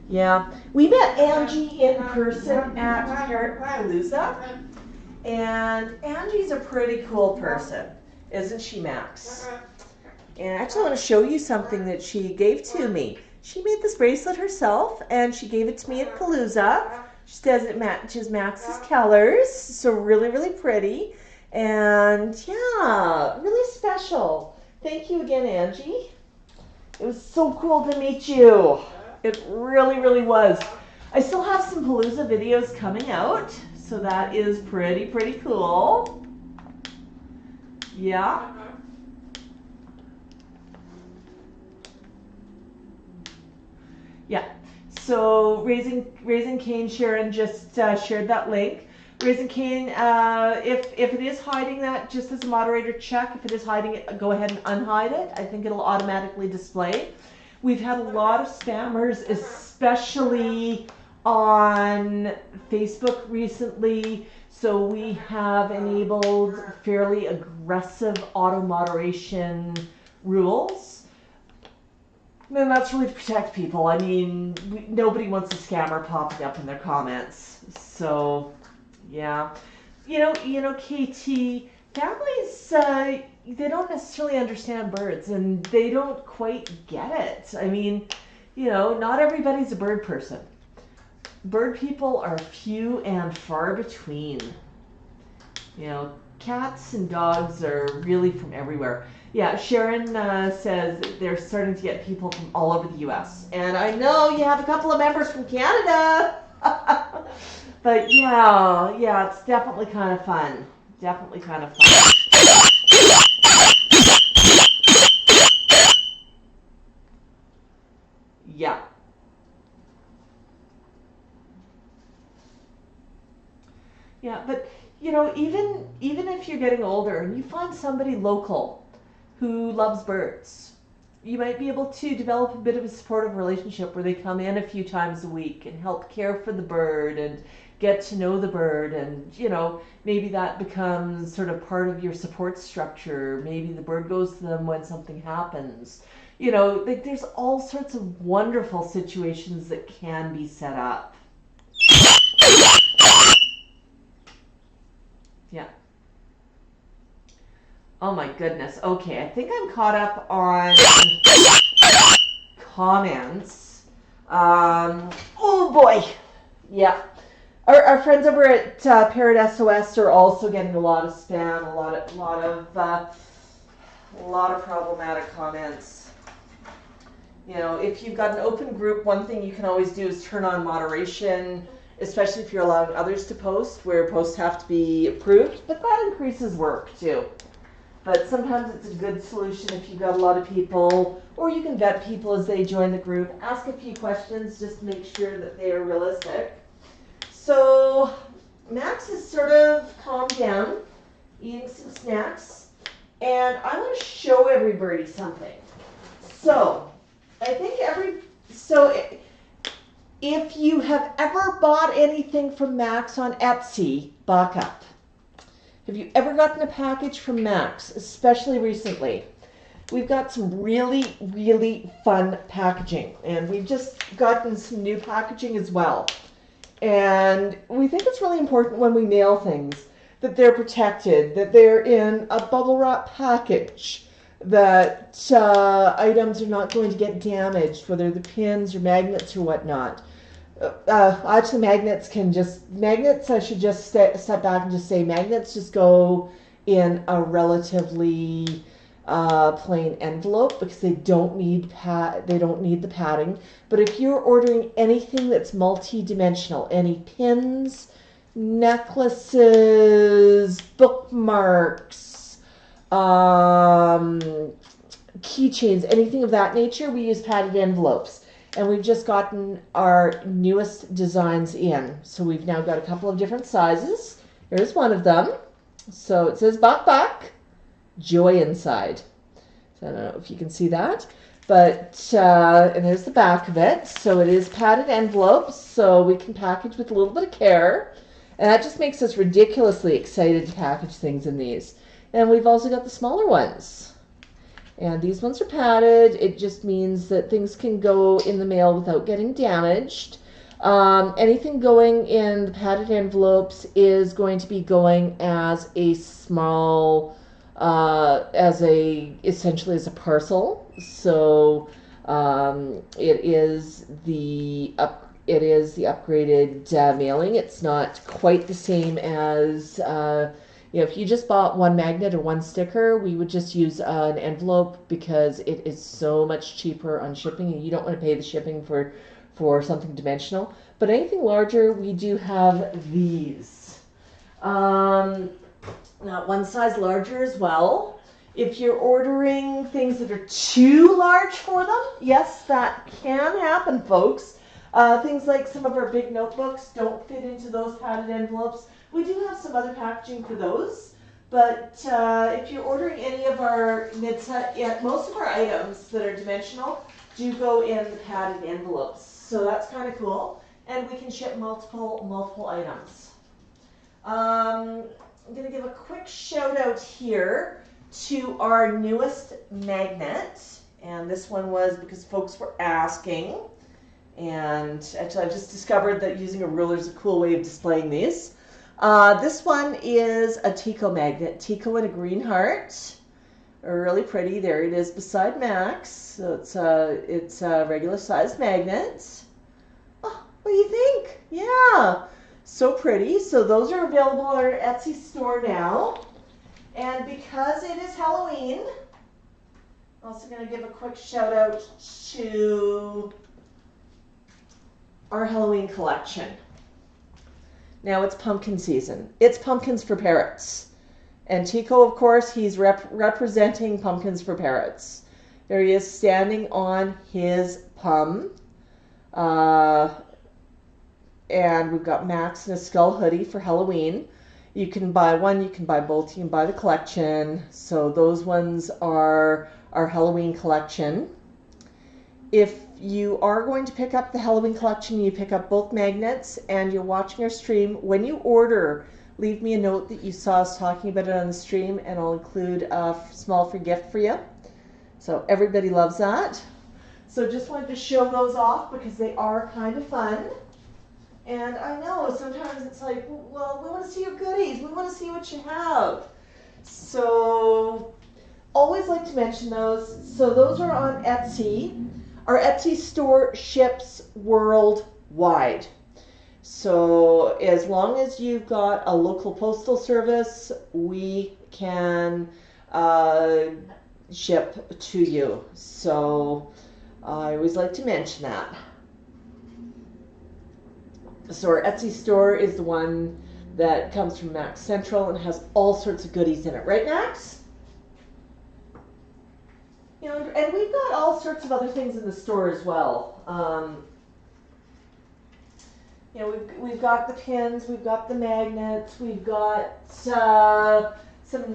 Yeah, we met Angie in person at Parrot Palooza, and Angie's a pretty cool person, isn't she, Max? And I actually want to show you something that she gave to me. She made this bracelet herself, and she gave it to me at Palooza. She says it matches Max's colors, so really, really pretty. And yeah, really special. Thank you again, Angie. It was so cool to meet you. It really, really was. I still have some Palooza videos coming out, so that is pretty, pretty cool. Yeah. Yeah. So Raising Cane, Sharon just shared that link. Raising Cane, if it is hiding that, just as a moderator, check. If it is hiding it, go ahead and unhide it. I think it'll automatically display. We've had a lot of spammers, especially on Facebook recently. So we have enabled fairly aggressive auto moderation rules. And that's really to protect people. I mean, nobody wants a scammer popping up in their comments. So, yeah. You know, KT, families, they don't necessarily understand birds, and they don't quite get it. I mean, you know, not everybody's a bird person. Bird people are few and far between. You know, cats and dogs are really from everywhere. Yeah, Sharon says they're starting to get people from all over the U.S. And I know you have a couple of members from Canada. But yeah, it's definitely kind of fun. Definitely kind of fun. Yeah. Yeah, but you know, even if you're getting older and you find somebody local who loves birds, you might be able to develop a bit of a supportive relationship where they come in a few times a week and help care for the bird and get to know the bird, and you know, maybe that becomes sort of part of your support structure. Maybe the bird goes to them when something happens. You know, like there's all sorts of wonderful situations that can be set up. Yeah. Oh my goodness. Okay, I think I'm caught up on comments. Oh boy. Yeah. Our friends over at Parrot SOS are also getting a lot of spam, a lot of problematic comments. You know, if you've got an open group, one thing you can always do is turn on moderation, especially if you're allowing others to post, where posts have to be approved, but that increases work too. But sometimes it's a good solution if you've got a lot of people, or you can vet people as they join the group, ask a few questions just to make sure that they are realistic. So Max has sort of calmed down, eating some snacks, and I want to show everybody something. So I think if you have ever bought anything from Max on Etsy, back up. Have you ever gotten a package from Max, especially recently? We've got some really, really fun packaging, and we've just gotten some new packaging as well. And we think it's really important when we mail things that they're protected, that they're in a bubble wrap package, that items are not going to get damaged, whether they're pins or magnets or whatnot. Actually, magnets, I should just step back and just say magnets just go in a relatively plain envelope because they don't need the padding. But if you're ordering anything that's multi-dimensional, any pins, necklaces, bookmarks, keychains, anything of that nature, we use padded envelopes. And we've just gotten our newest designs in. So we've now got a couple of different sizes. Here's one of them. So it says Buck Buck, Joy inside. So I don't know if you can see that. But, and there's the back of it. So it is padded envelopes, so we can package with a little bit of care. And that just makes us ridiculously excited to package things in these. And we've also got the smaller ones. And these ones are padded. It just means that things can go in the mail without getting damaged. Anything going in the padded envelopes is going to be going as a small, essentially as a parcel. So it is the upgraded mailing. It's not quite the same as. If you just bought one magnet or one sticker, we would just use an envelope because it is so much cheaper on shipping, and you don't want to pay the shipping for something dimensional. But anything larger, we do have these. Now, one size larger as well. If you're ordering things that are too large for them, yes, that can happen, folks. Things like some of our big notebooks don't fit into those padded envelopes. We do have some other packaging for those, but if you're ordering any of our mid-size, most of our items that are dimensional do go in the padded envelopes. So that's kind of cool, and we can ship multiple items. I'm going to give a quick shout out here to our newest magnet, and this one was because folks were asking, and actually I've just discovered that using a ruler is a cool way of displaying these. This one is a Tico magnet, Tico in a green heart. Really pretty. There it is beside Max. So it's a regular sized magnet. Oh, what do you think? Yeah, so pretty. So those are available on our Etsy store now. And because it is Halloween, I'm also going to give a quick shout out to our Halloween collection. Now it's pumpkin season. It's pumpkins for parrots. And Tico, of course, he's representing pumpkins for parrots. There he is standing on his Pumm. And we've got Max in a skull hoodie for Halloween. You can buy one, you can buy both, you can buy the collection. So those ones are our Halloween collection. If you are going to pick up the Halloween collection, you pick up both magnets and you're watching our stream, when you order, leave me a note that you saw us talking about it on the stream, and I'll include a small free gift for you. So everybody loves that. So just wanted to show those off because they are kind of fun. And I know sometimes it's like, well, we want to see your goodies. We want to see what you have. So always like to mention those. So those are on Etsy. Our Etsy store ships worldwide. So as long as you've got a local postal service, we can ship to you. So I always like to mention that. So our Etsy store is the one that comes from Max Central and has all sorts of goodies in it. Right, Max? You know, and we've got all sorts of other things in the store as well. You know, we've got the pins, we've got the magnets, we've got some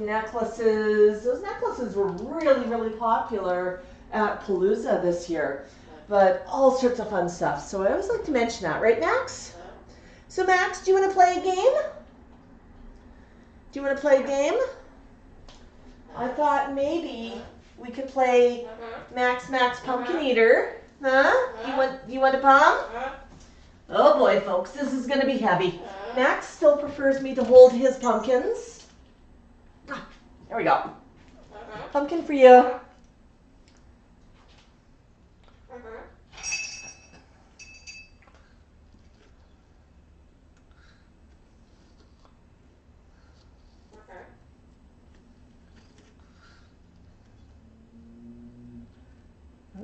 necklaces. Those necklaces were really, really popular at Palooza this year. But all sorts of fun stuff. So I always like to mention that. Right, Max? So, Max, do you want to play a game? Do you want to play a game? I thought maybe we could play Max Pumpkin Eater. Huh? You want a Pumm? Oh boy, folks, this is going to be heavy. Max still prefers me to hold his pumpkins. Ah, there we go. Pumpkin for you.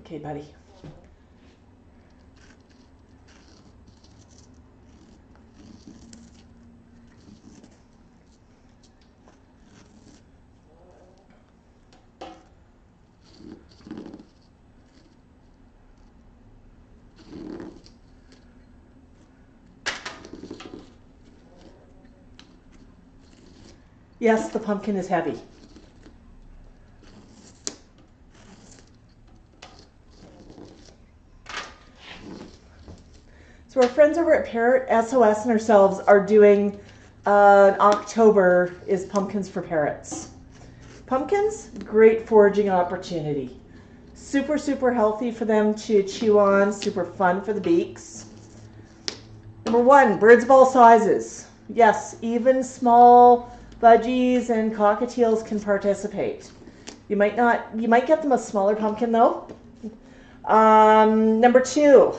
Okay, buddy. Yes, the pumpkin is heavy. So our friends over at Parrot, SOS, and ourselves are doing October is Pumpkins for Parrots. Pumpkins, great foraging opportunity. Super, super healthy for them to chew on, super fun for the beaks. Number one, birds of all sizes. Yes, even small budgies and cockatiels can participate. You might get them a smaller pumpkin though. Number two,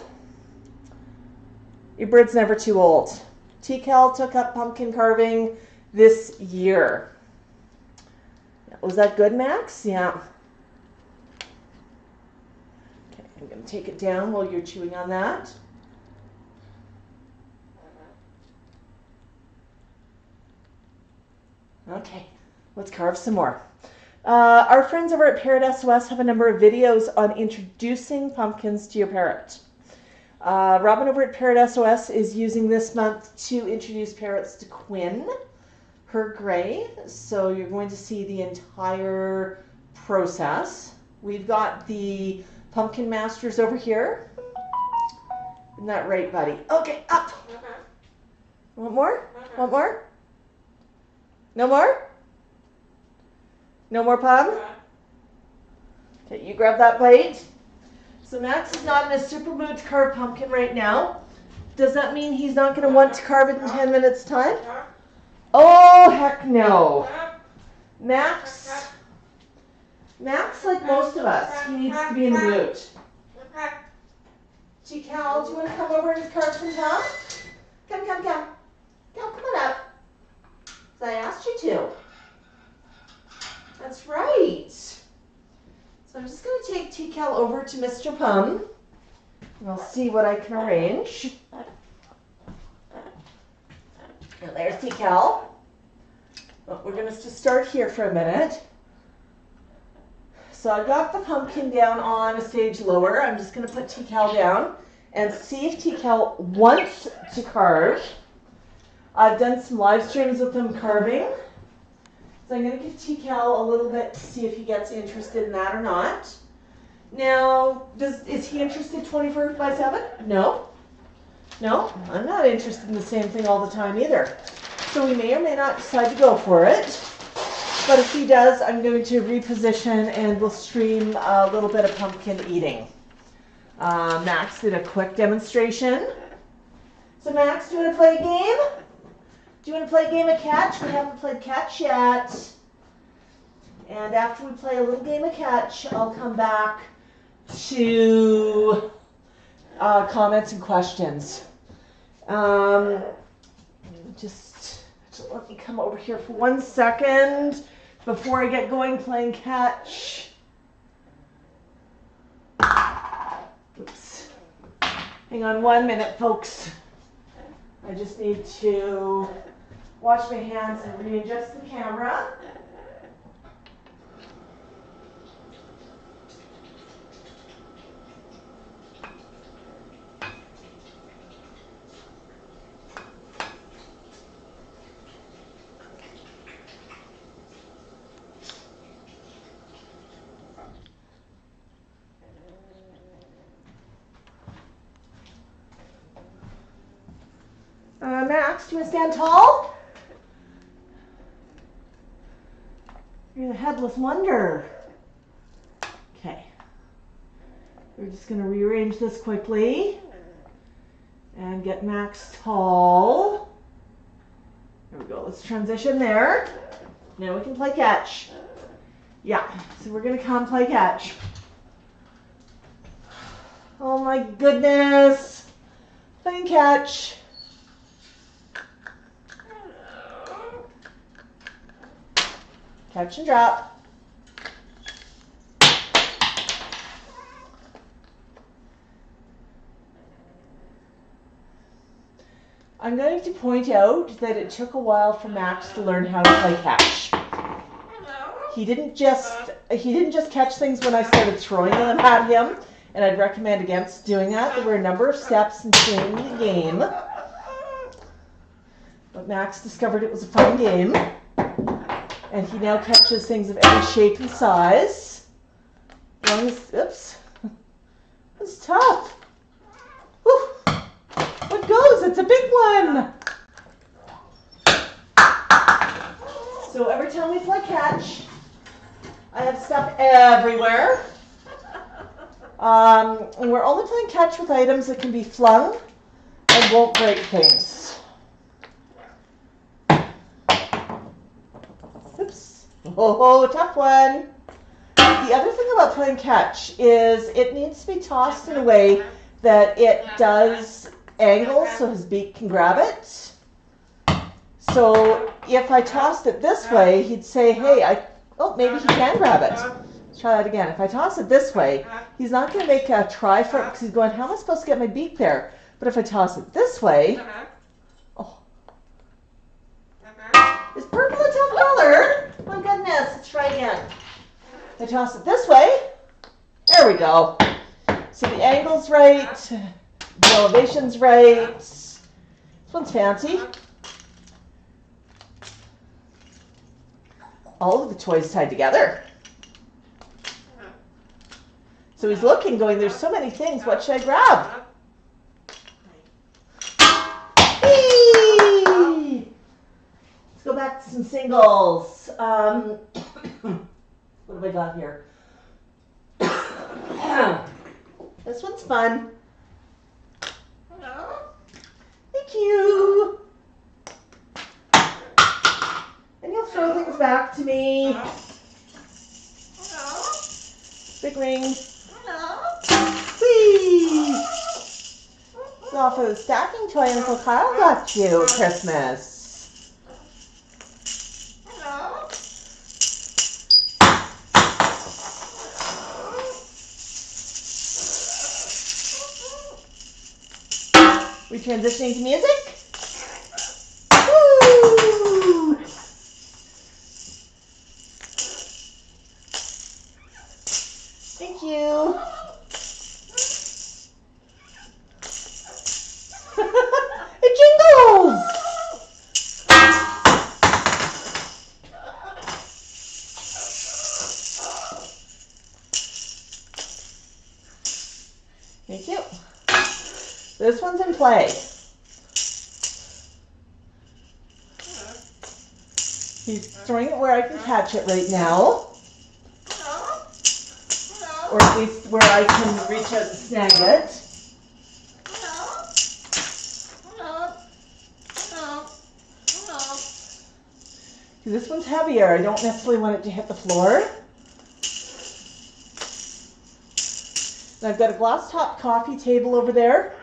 your bird's never too old. Tico took up pumpkin carving this year. Was that good, Max? Yeah. Okay, I'm going to take it down while you're chewing on that. Okay, let's carve some more. Our friends over at Parrot SOS have a number of videos on introducing pumpkins to your parrot. Robin over at Parrot SOS is using this month to introduce parrots to Quinn, her gray. So you're going to see the entire process. We've got the pumpkin masters over here. Isn't that right, buddy? Okay, up. Want more? Want more? No more? No more, Pumm? Okay, you grab that plate. So Max is not in a super mood to carve pumpkin right now. Does that mean he's not going to want to carve it in 10 minutes' time? Oh, heck no. Max, like most of us, he needs to be in the mood. Tico, do you want to come over and carve some Pumm? Come. Come on up. I asked you to. That's right. So I'm just going to take Tico over to Mr. Pumm, and I'll see what I can arrange. And there's Tico. Well, we're going to just start here for a minute. So I've got the pumpkin down on a stage lower. I'm just going to put Tico down and see if Tico wants to carve. I've done some live streams with him carving. So I'm going to give Tico a little bit to see if he gets interested in that or not. Now, is he interested 24/7? No. No, I'm not interested in the same thing all the time either. So we may or may not decide to go for it. But if he does, I'm going to reposition and we'll stream a little bit of pumpkin eating. Max did a quick demonstration. So Max, do you want to play a game? Do you want to play a game of catch? We haven't played catch yet. And after we play a little game of catch, I'll come back to comments and questions. Just let me come over here for 1 second before I get going playing catch. Oops. Hang on 1 minute, folks. I just need to wash my hands and readjust the camera. Max, do you want to stand tall? You're the headless wonder. Okay. We're just going to rearrange this quickly and get Max tall. There we go. Let's transition there. Now we can play catch. Yeah, so we're going to come play catch. Oh my goodness. Playing catch. Catch and drop. I'm going to point out that it took a while for Max to learn how to play catch. He didn't just catch things when I started throwing them at him, and I'd recommend against doing that. There were a number of steps in playing the game. But Max discovered it was a fun game, and he now catches things of every shape and size. As long as, oops, it's tough. Whew. What goes? It's a big one. So every time we play catch, I have stuff everywhere. And we're only playing catch with items that can be flung and won't break things. Oops. Oh, tough one. The other thing about playing catch is it needs to be tossed in a way that it does angle so his beak can grab it. So if I tossed it this way, he'd say, hey, maybe he can grab it. Let's try that again. If I toss it this way, he's not going to make a try for it because he's going, how am I supposed to get my beak there? But if I toss it this way, oh. Is purple a tough color? My goodness, let's try again. If I toss it this way, there we go. So the angle's right, the elevation's right. This one's fancy. All of the toys tied together. So he's looking, going, there's so many things, what should I grab? Whee! Let's go back to some singles. What have I got here? This one's fun. Hello. Thank you. And you'll throw things back to me. Hello. Big ring. Hello. Whee! It's off of the stacking toy Uncle Kyle got you at Christmas. Hello. We transitioning to music? Woo! Thank you. It jingles! Thank you. This one's in play. He's throwing it where I can catch it right now. Or at least where I can reach out and snag it. See, this one's heavier. I don't necessarily want it to hit the floor. And I've got a glass top coffee table over there.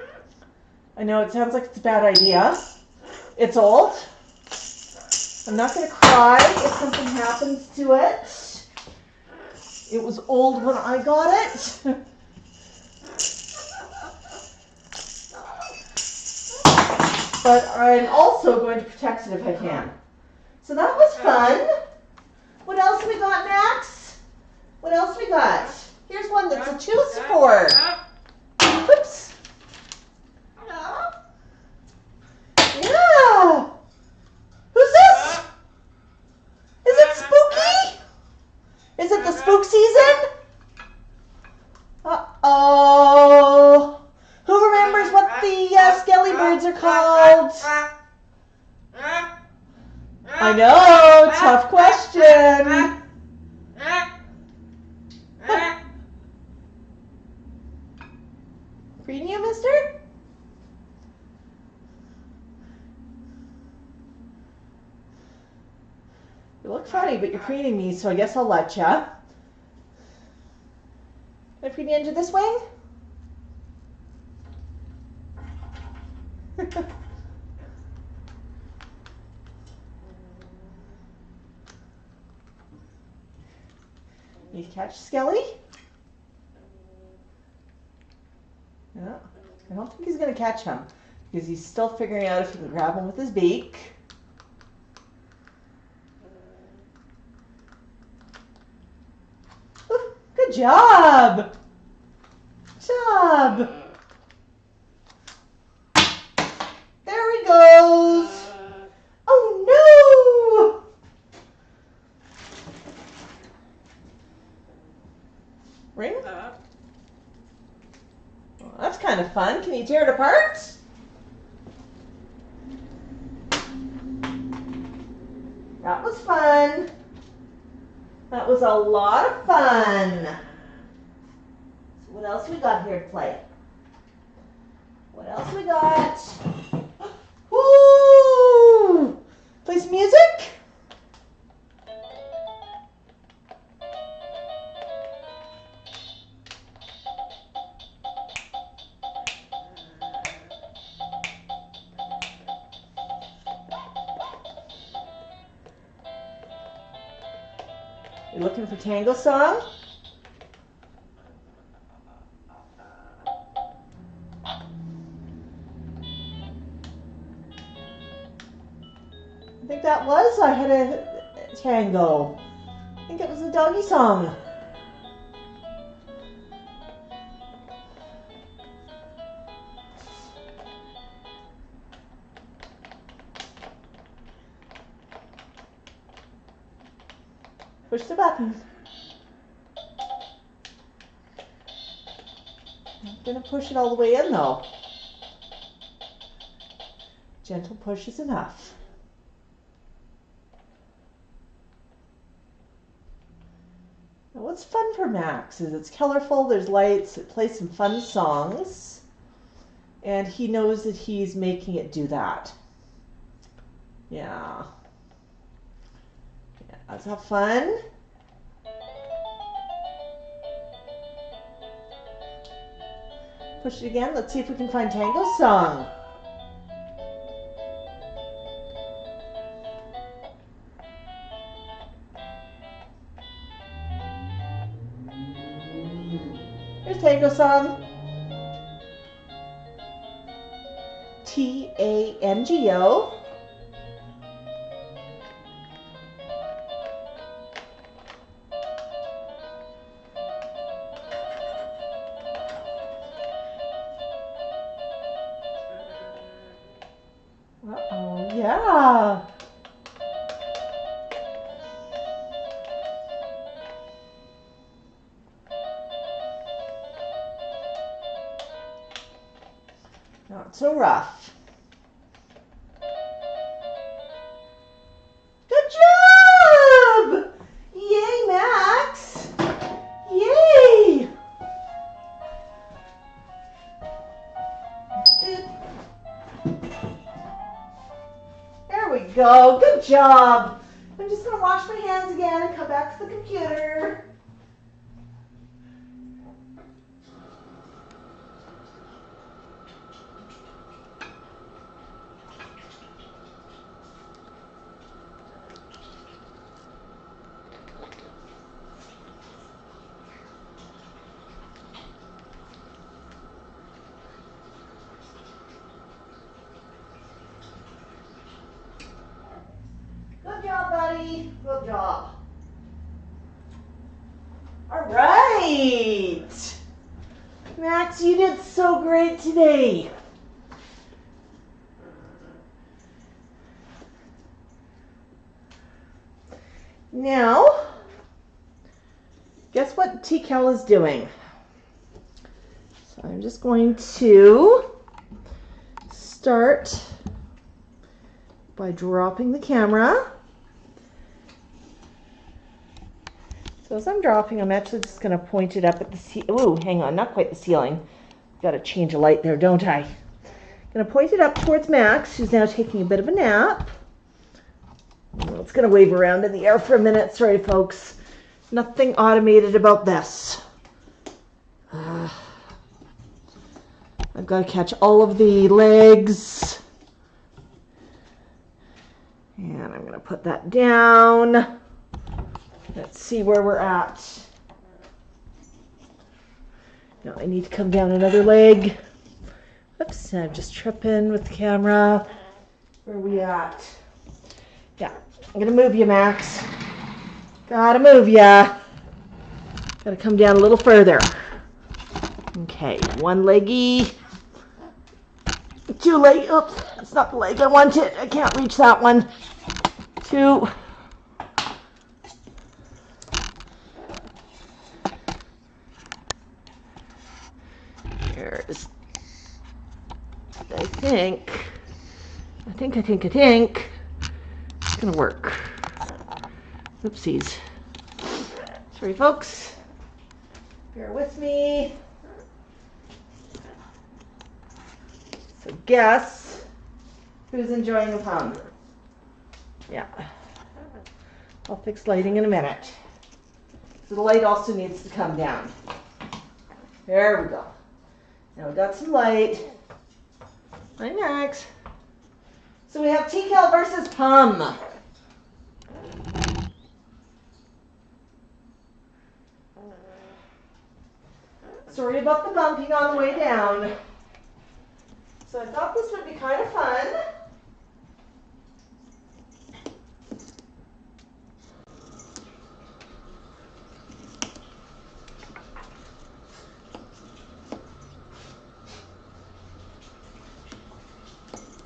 I know it sounds like it's a bad idea. It's old. I'm not going to cry if something happens to it. It was old when I got it. But I'm also going to protect it if I can. So that was fun. What else have we got, Max? What else we got? Here's one that's a 2-sport. Whoops. Hello? Yeah. Who's this? Is it spooky? Is it the spook season? Uh-oh. Who remembers what the skelly birds are called? I know, tough question. Reading you, mister? You look funny, but you're preening me, so I guess I'll let ya. Can I preen you into this wing? You catch Skelly? Yeah. I don't think he's going to catch him. because he's still figuring out if he can grab him with his beak. Ooh, good job! Good job! There he goes! Oh no! Ring? Well, that's kind of fun. Can you tear it apart? That was fun. That was a lot of fun. So what else we got here to play? What else we got? Woo! Play some music? You looking for tango song? I think that was, I had a tango. I think it was a doggy song. Push the button. I'm going to push it all the way in though. Gentle push is enough. Now what's fun for Max is it's colorful, there's lights, it plays some fun songs, and he knows that he's making it do that. Yeah. Let's have fun. Push it again. Let's see if we can find Tango Song. Here's Tango Song. T-A-N-G-O. Uh-oh, yeah. Not so rough. Good job! Yay, Max! Yay! There we go. Good job. I'm just going to wash my hands again and come back to the computer. Good job, buddy. Good job. All right. Max, you did so great today. Now, guess what Tico is doing? So I'm just going to start by dropping the camera. So as I'm dropping, I'm actually just going to point it up at the ceiling. Ooh, hang on, not quite the ceiling. Got to change a light there, don't I? Going to point it up towards Max, who's now taking a bit of a nap. It's going to wave around in the air for a minute. Sorry, folks. Nothing automated about this. I've got to catch all of the legs. And I'm going to put that down. Let's see where we're at. Now I need to come down another leg. Oops, I'm just tripping with the camera. Where are we at? Yeah, I'm gonna move you, Max. Gotta move ya. Gotta come down a little further. Okay, one leggy. Two leg. Oops, that's not the leg I wanted. I can't reach that one. Two. Here's. I think. It's gonna work. Oopsies. Sorry, folks. Bear with me. So guess who's enjoying the Pumm? Yeah. I'll fix lighting in a minute. So the light also needs to come down. There we go. Now we got some light. Hi, Max. So we have Tico versus Pumm. Sorry about the bumping on the way down. So I thought this would be kind of fun.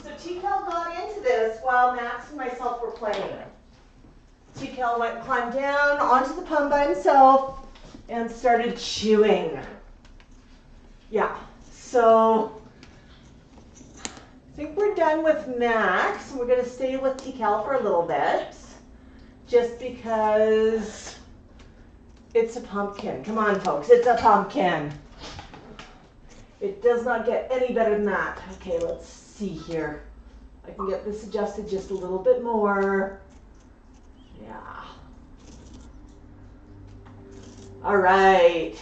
So Tico got into this while Max and myself were playing. Tico went and climbed down onto the Pumm by himself and started chewing. Yeah, so I think we're done with Max. We're going to stay with Tico for a little bit, just because it's a pumpkin. Come on, folks, it's a pumpkin. It does not get any better than that. Okay, let's see here. I can get this adjusted just a little bit more. Yeah. All right.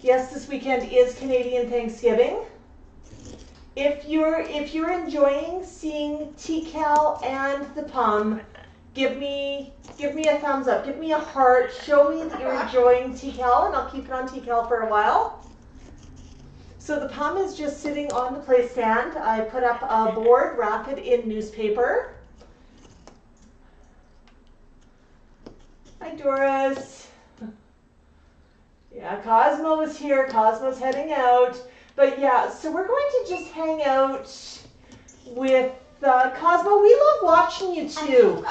Yes, this weekend is Canadian Thanksgiving. If you're enjoying seeing Tico and the Pumm, give me a thumbs up, give me a heart, show me that you're enjoying Tico, and I'll keep it on Tico for a while. So the Pumm is just sitting on the play stand. I put up a board, wrap it in newspaper. Hi, Doris. Yeah, Cosmo is here. Cosmo's heading out. But yeah, so we're going to just hang out with Cosmo. We love watching you too.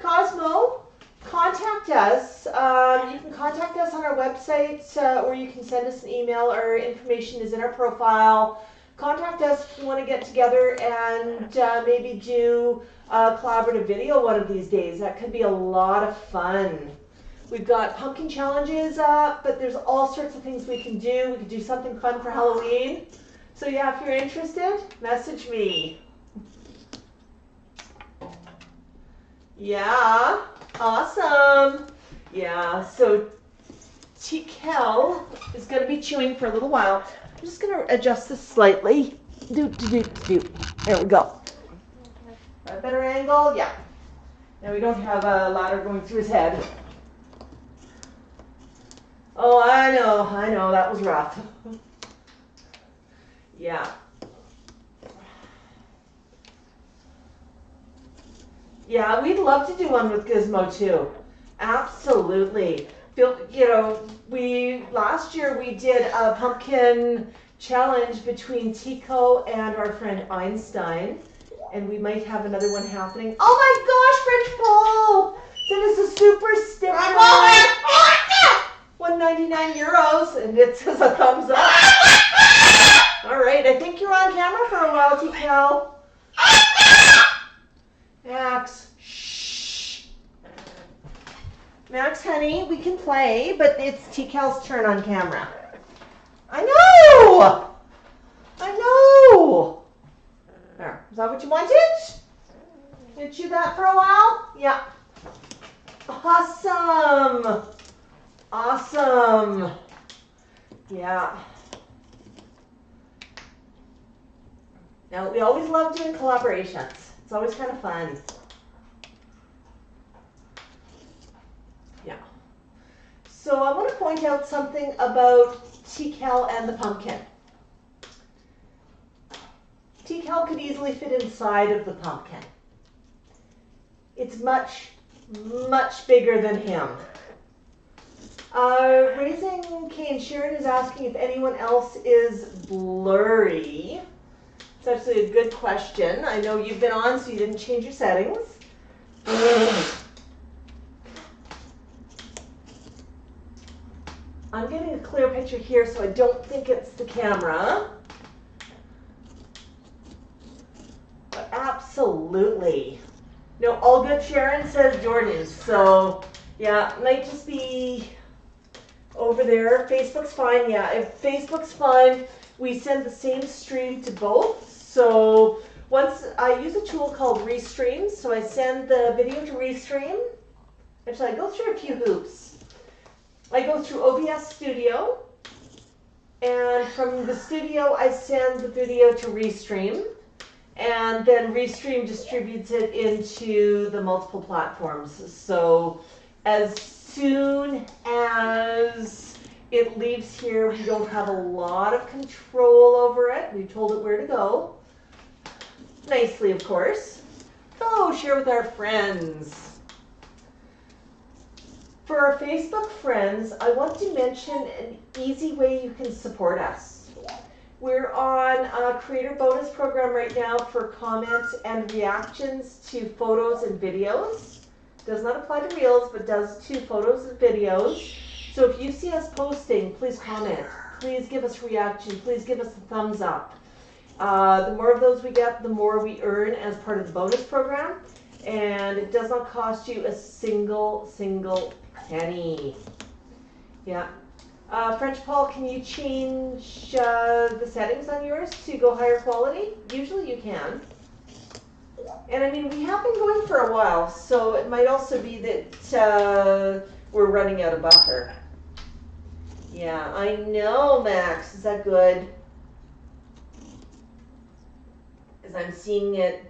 Cosmo, contact us. You can contact us on our website, or you can send us an email. Our information is in our profile. Contact us if you want to get together and maybe do a collaborative video one of these days. That could be a lot of fun. We've got pumpkin challenges up, but there's all sorts of things we can do. We can do something fun for Halloween. So yeah, if you're interested, message me. Yeah, awesome. Yeah, so Tico is going to be chewing for a little while. I'm just going to adjust this slightly. There we go. A better angle, yeah. Now we don't have a ladder going through his head. Oh, I know, that was rough. Yeah. Yeah, we'd love to do one with Gizmo too. Absolutely. Last year we did a pumpkin challenge between Tico and our friend Einstein, and we might have another one happening. Oh my gosh, French Paul! That is a super sticker. 199 euros, and it says a thumbs up. All right, I think you're on camera for a while, Tico. Max, shh. Max, honey, we can play, but it's Tico's turn on camera. I know. There, is that what you wanted? Did you that for a while? Yeah. Awesome. Yeah. Now, we always love doing collaborations. It's always kind of fun. Yeah. So I want to point out something about Tico and the pumpkin. Tico could easily fit inside of the pumpkin. It's much, much bigger than him. Raising Cane Sharon is asking if anyone else is blurry. It's actually a good question. I know you've been on, so you didn't change your settings. I'm getting a clear picture here, so I don't think it's the camera. But absolutely. No, all good, Sharon, says Jordan. So, yeah, might just be over there. Facebook's fine. Yeah, if Facebook's fine, we send the same stream to both. So once I use a tool called Restream, so I send the video to Restream. Actually, I go through a few hoops. I go through OBS Studio, and from the studio, I send the video to Restream, and then Restream distributes it into the multiple platforms. So as soon as it leaves here, we don't have a lot of control over it. We've told it where to go. Nicely, of course. Oh, share with our friends. For our Facebook friends, I want to mention an easy way you can support us. We're on a creator bonus program right now for comments and reactions to photos and videos. Does not apply to reels, but does to photos and videos. So if you see us posting, please comment. Please give us reaction. Please give us a thumbs up. The more of those we get, the more we earn as part of the bonus program. And it does not cost you a single penny. Yeah. French Paul, can you change the settings on yours to go higher quality? Usually you can. And I mean, we have been going for a while, so it might also be that we're running out of buffer. Yeah, I know, Max. Is that good? As I'm seeing it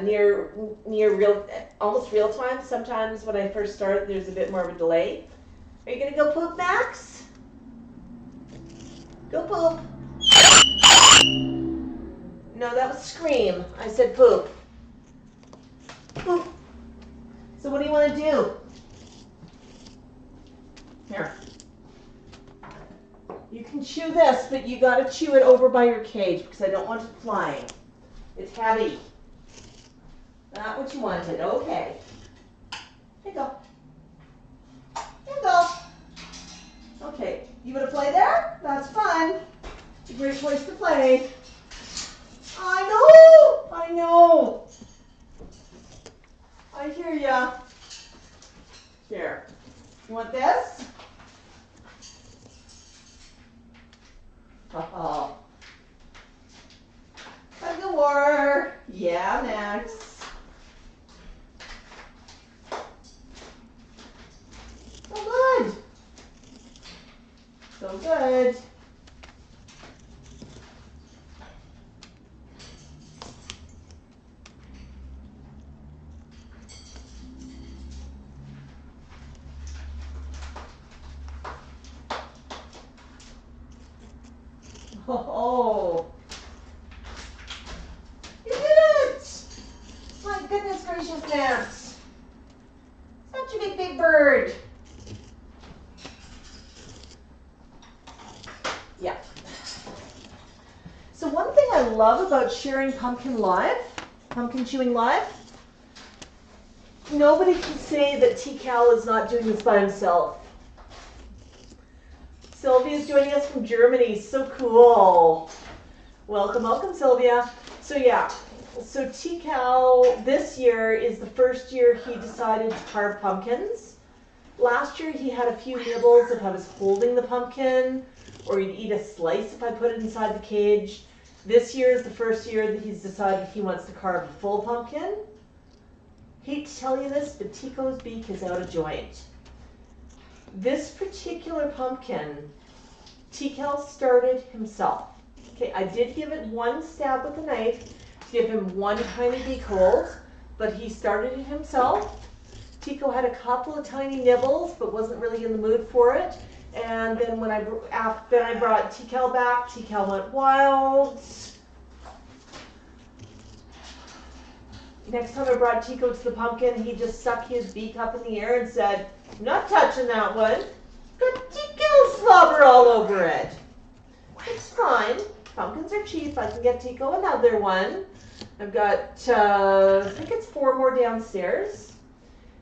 near real, almost real time. Sometimes when I first start, there's a bit more of a delay. Are you gonna go poop, Max? Go poop. No, that was scream. I said poop. Poop. So what do you want to do? Here. You can chew this, but you got to chew it over by your cage because I don't want it flying. It's heavy. Not what you wanted. Okay. Here you go. Here you go. Okay. You want to play there? That's fun. It's a great place to play. I know. I know. I hear ya. Here. You want this? Oh. Tug of war. Yeah, Max. So good. So good. Oh. You did it! My goodness gracious, Max. Such a big bird. Yeah. So one thing I love about sharing pumpkin chewing live, nobody can say that Tico is not doing this by himself. Sylvia's joining us from Germany. So cool. Welcome, welcome, Sylvia. So yeah, so Tico this year is the first year he decided to carve pumpkins. Last year he had a few nibbles if I was holding the pumpkin, or he'd eat a slice if I put it inside the cage. This year is the first year that he's decided he wants to carve a full pumpkin. Hate to tell you this, but Tico's beak is out of joint. This particular pumpkin, Tico started himself. Okay, I did give it one stab with a knife to give him one tiny beak hold, but he started it himself. Tico had a couple of tiny nibbles, but wasn't really in the mood for it. And then when I brought Tico back, Tico went wild. next time I brought Tico to the pumpkin, he just stuck his beak up in the air and said, "I'm not touching that one. Got Tico slobber all over it." It's fine. Pumpkins are cheap. I can get Tico another one. I've got, I think it's 4 more downstairs.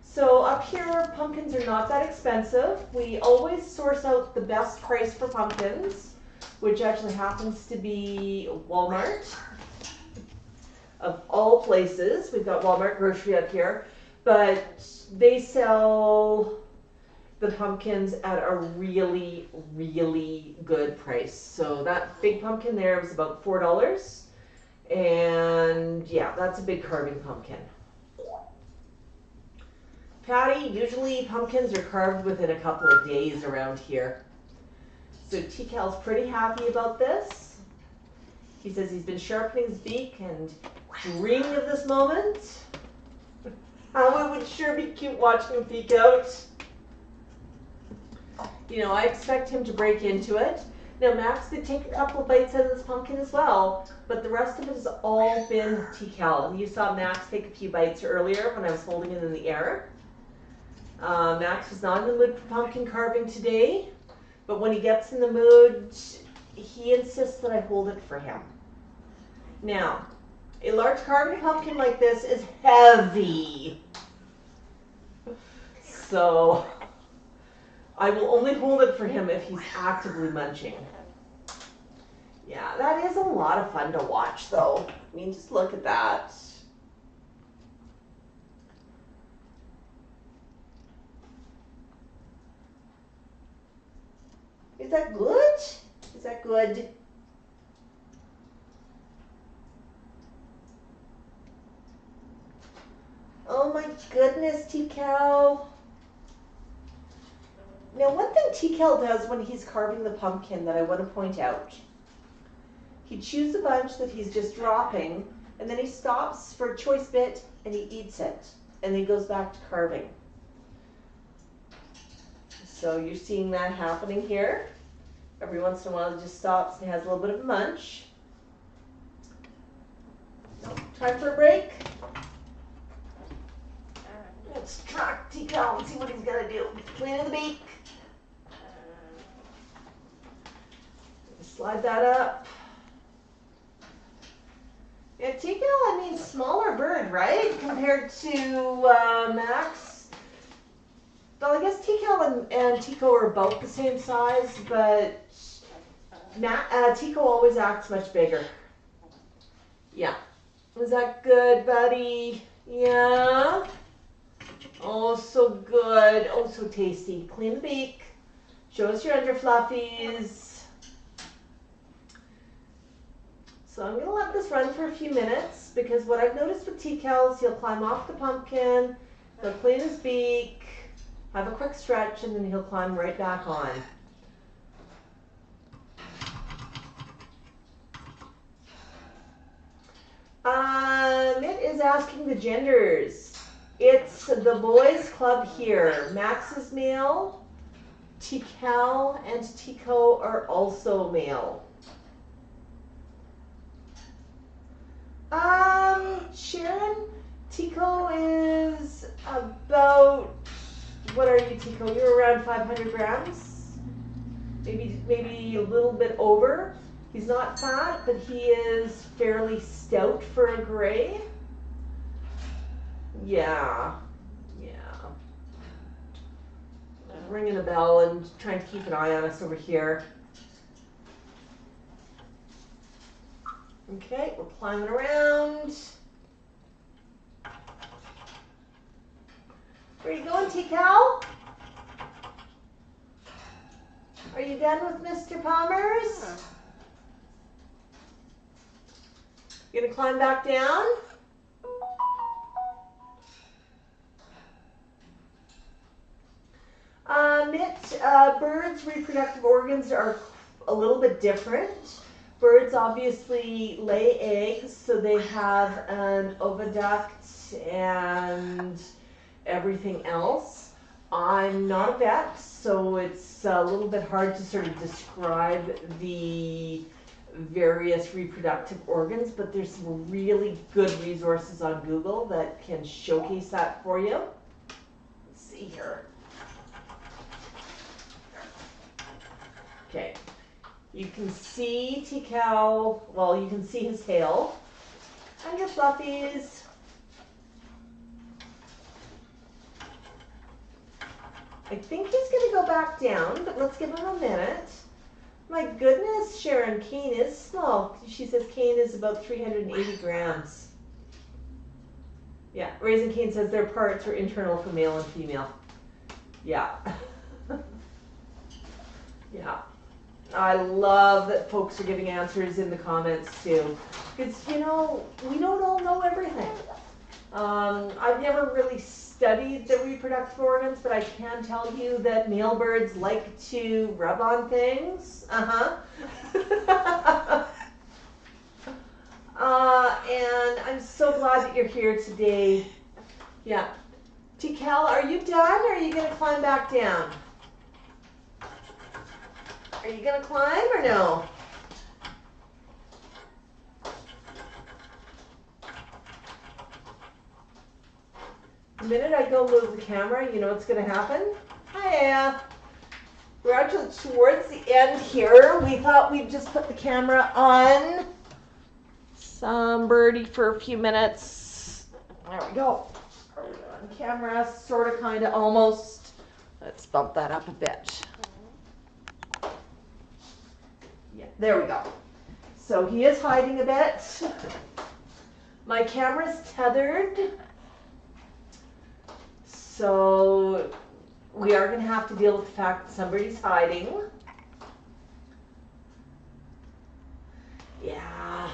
So up here, pumpkins are not that expensive. We always source out the best price for pumpkins, which actually happens to be Walmart. Of all places, we've got Walmart grocery up here, but they sell the pumpkins at a really, really good price. So that big pumpkin there was about $4. And yeah, that's a big carving pumpkin. Patty, usually pumpkins are carved within a couple of days around here. So T-Cal's pretty happy about this. He says he's been sharpening his beak and dreaming of this moment. How it would sure be cute watching him peek out. You know, I expect him to break into it. Now, Max did take a couple of bites out of this pumpkin as well, but the rest of it has all been T-Cal. You saw Max take a few bites earlier when I was holding it in the air. Max is not in the mood for pumpkin carving today, but when he gets in the mood, he insists that I hold it for him. Now, a large carving pumpkin like this is heavy. So I will only hold it for him if he's actively munching. Yeah, that is a lot of fun to watch though. I mean, just look at that. Is that good? Is that good? Oh my goodness, T-Cal. Now, one thing T-Cal does when he's carving the pumpkin that I want to point out, he chews a bunch that he's just dropping, and then he stops for a choice bit, and he eats it, and then he goes back to carving. So you're seeing that happening here. Every once in a while, he just stops and has a little bit of a munch. Time for a break. Let's track Tico and see what he's gonna do. Cleaning the beak. Slide that up. Yeah, Tico, I mean, smaller bird, right? Compared to Max. Well, I guess Tico and Tico are about the same size, but Tico always acts much bigger. Yeah. Was that good, buddy? Yeah. Oh, so good. Oh, so tasty. Clean the beak. Show us your under fluffies. So I'm going to let this run for a few minutes because what I've noticed with T-Cal is he'll climb off the pumpkin, he'll clean his beak, have a quick stretch, and then he'll climb right back on. It is asking the genders. It's the boys club here. Max is male, T-Cal and Tico are also male. Sharon, Tico is about, what are you, Tico? You're around 500 grams? Maybe a little bit over. He's not fat, but he is fairly stout for a gray. Yeah. Ringing a bell and trying to keep an eye on us over here. Okay, we're climbing around. Where are you going, T-Cal? Are you done with Mr. Palmer's? You gonna climb back down? Birds' reproductive organs are a little bit different. Birds obviously lay eggs, so they have an oviduct and everything else. I'm not a vet, so it's a little bit hard to sort of describe the various reproductive organs, but there's some really good resources on Google that can showcase that for you. Let's see here. Okay, you can see Tico, well, you can see his tail and your fluffies. I think he's going to go back down, but let's give him a minute. My goodness, Sharon, Cane is small. She says Cane is about 380 grams. Yeah, Raisin Cane says their parts are internal for male and female. Yeah. Yeah. I love that folks are giving answers in the comments too. Because, you know, we don't all know everything. I've never really studied the reproductive organs, but I can tell you that male birds like to rub on things. And I'm so glad that you're here today. Yeah. Tical, are you done, or are you going to climb back down? Are you going to climb or no? The minute I go move the camera, you know what's going to happen? Hiya. We're actually towards the end here. We thought we'd just put the camera on some birdie for a few minutes. There we go. Are we on camera? Sort of, kind of, almost. Let's bump that up a bit. Yeah, there we go. So he is hiding a bit. My camera's tethered. So we are going to have to deal with the fact that somebody's hiding. Yeah.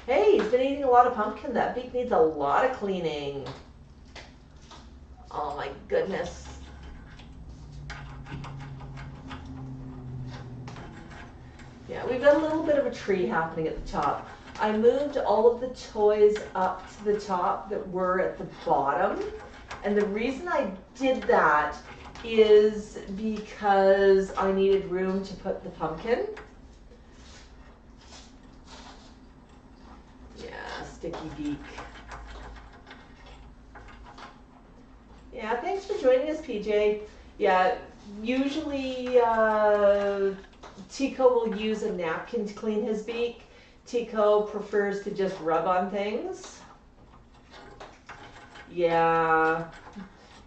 Hey, he's been eating a lot of pumpkin. That beak needs a lot of cleaning. Oh my goodness. Yeah, we've got a little bit of a tree happening at the top. I moved all of the toys up to the top that were at the bottom. And the reason I did that is because I needed room to put the pumpkin. Yeah, sticky beak. Yeah, thanks for joining us, PJ. Yeah, usually Tico will use a napkin to clean his beak. Tico prefers to just rub on things. Yeah,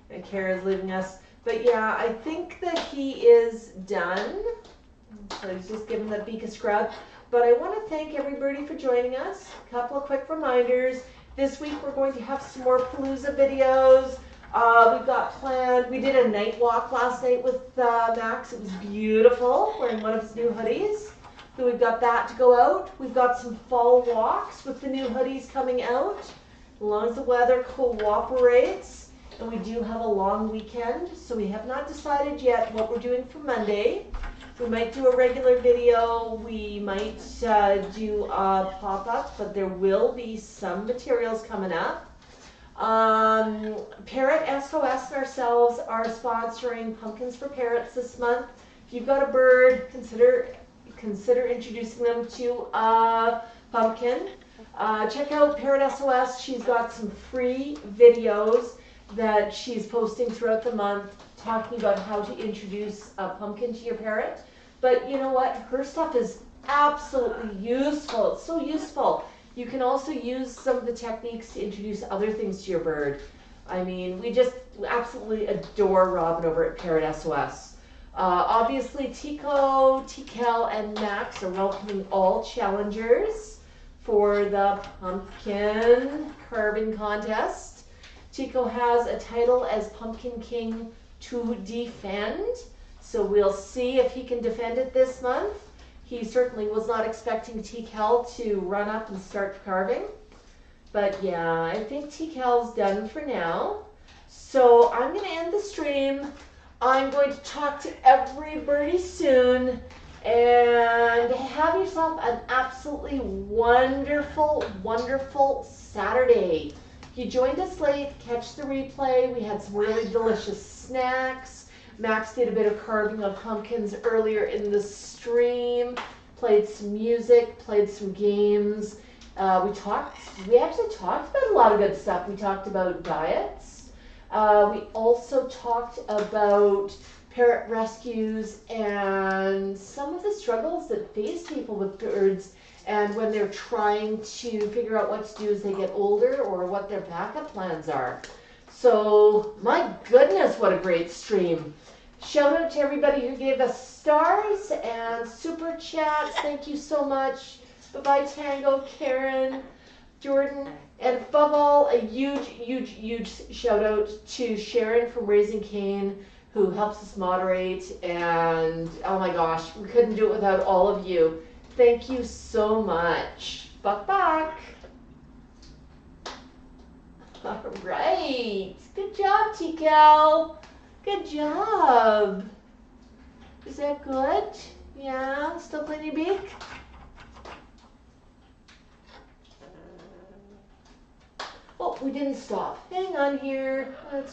and Kara's leaving us. But yeah, I think that he is done. So he's just giving the beak a scrub. But I want to thank everybody for joining us. A couple of quick reminders. This week we're going to have some more Palooza videos. We've got planned, we did a night walk last night with Max. It was beautiful, wearing one of his new hoodies. So we've got that to go out. We've got some fall walks with the new hoodies coming out, as long as the weather cooperates. And we do have a long weekend, so we have not decided yet what we're doing for Monday. We might do a regular video, we might do a pop-up, but there will be some materials coming up. Parrot SOS and ourselves are sponsoring Pumpkins for Parrots this month. If you've got a bird, consider introducing them to a pumpkin. Check out Parrot SOS. She's got some free videos that she's posting throughout the month talking about how to introduce a pumpkin to your parrot. But you know what? Her stuff is absolutely useful. It's so useful. You can also use some of the techniques to introduce other things to your bird. I mean, we just absolutely adore Robin over at Parrot SOS. Obviously, Tico, Tical, and Max are welcoming all challengers for the pumpkin carving contest. Tico has a title as Pumpkin King to defend, so we'll see if he can defend it this month. He certainly was not expecting Tical to run up and start carving. But yeah, I think Tical's done for now. So I'm going to end the stream. I'm going to talk to everybody soon. And have yourself an absolutely wonderful, wonderful Saturday. If you joined us late, catch the replay. We had some really delicious snacks. Max did a bit of carving of pumpkins earlier in the stream. played some music, played some games. We actually talked about a lot of good stuff. We talked about diets. We also talked about parrot rescues and some of the struggles that face people with birds and when they're trying to figure out what to do as they get older or what their backup plans are. So, my goodness, what a great stream. Shout out to everybody who gave us stars and super chats. Thank you so much. Bye-bye, Tango, Karen, Jordan, and above all, a huge, huge, huge shout out to Sharon from Raising Cane, who helps us moderate. And oh my gosh, we couldn't do it without all of you. Thank you so much. Buck, buck. All right. Good job, Tico. Good job. Is that good? Yeah? Still clean your beak? Oh, we didn't stop. Hang on here. Let's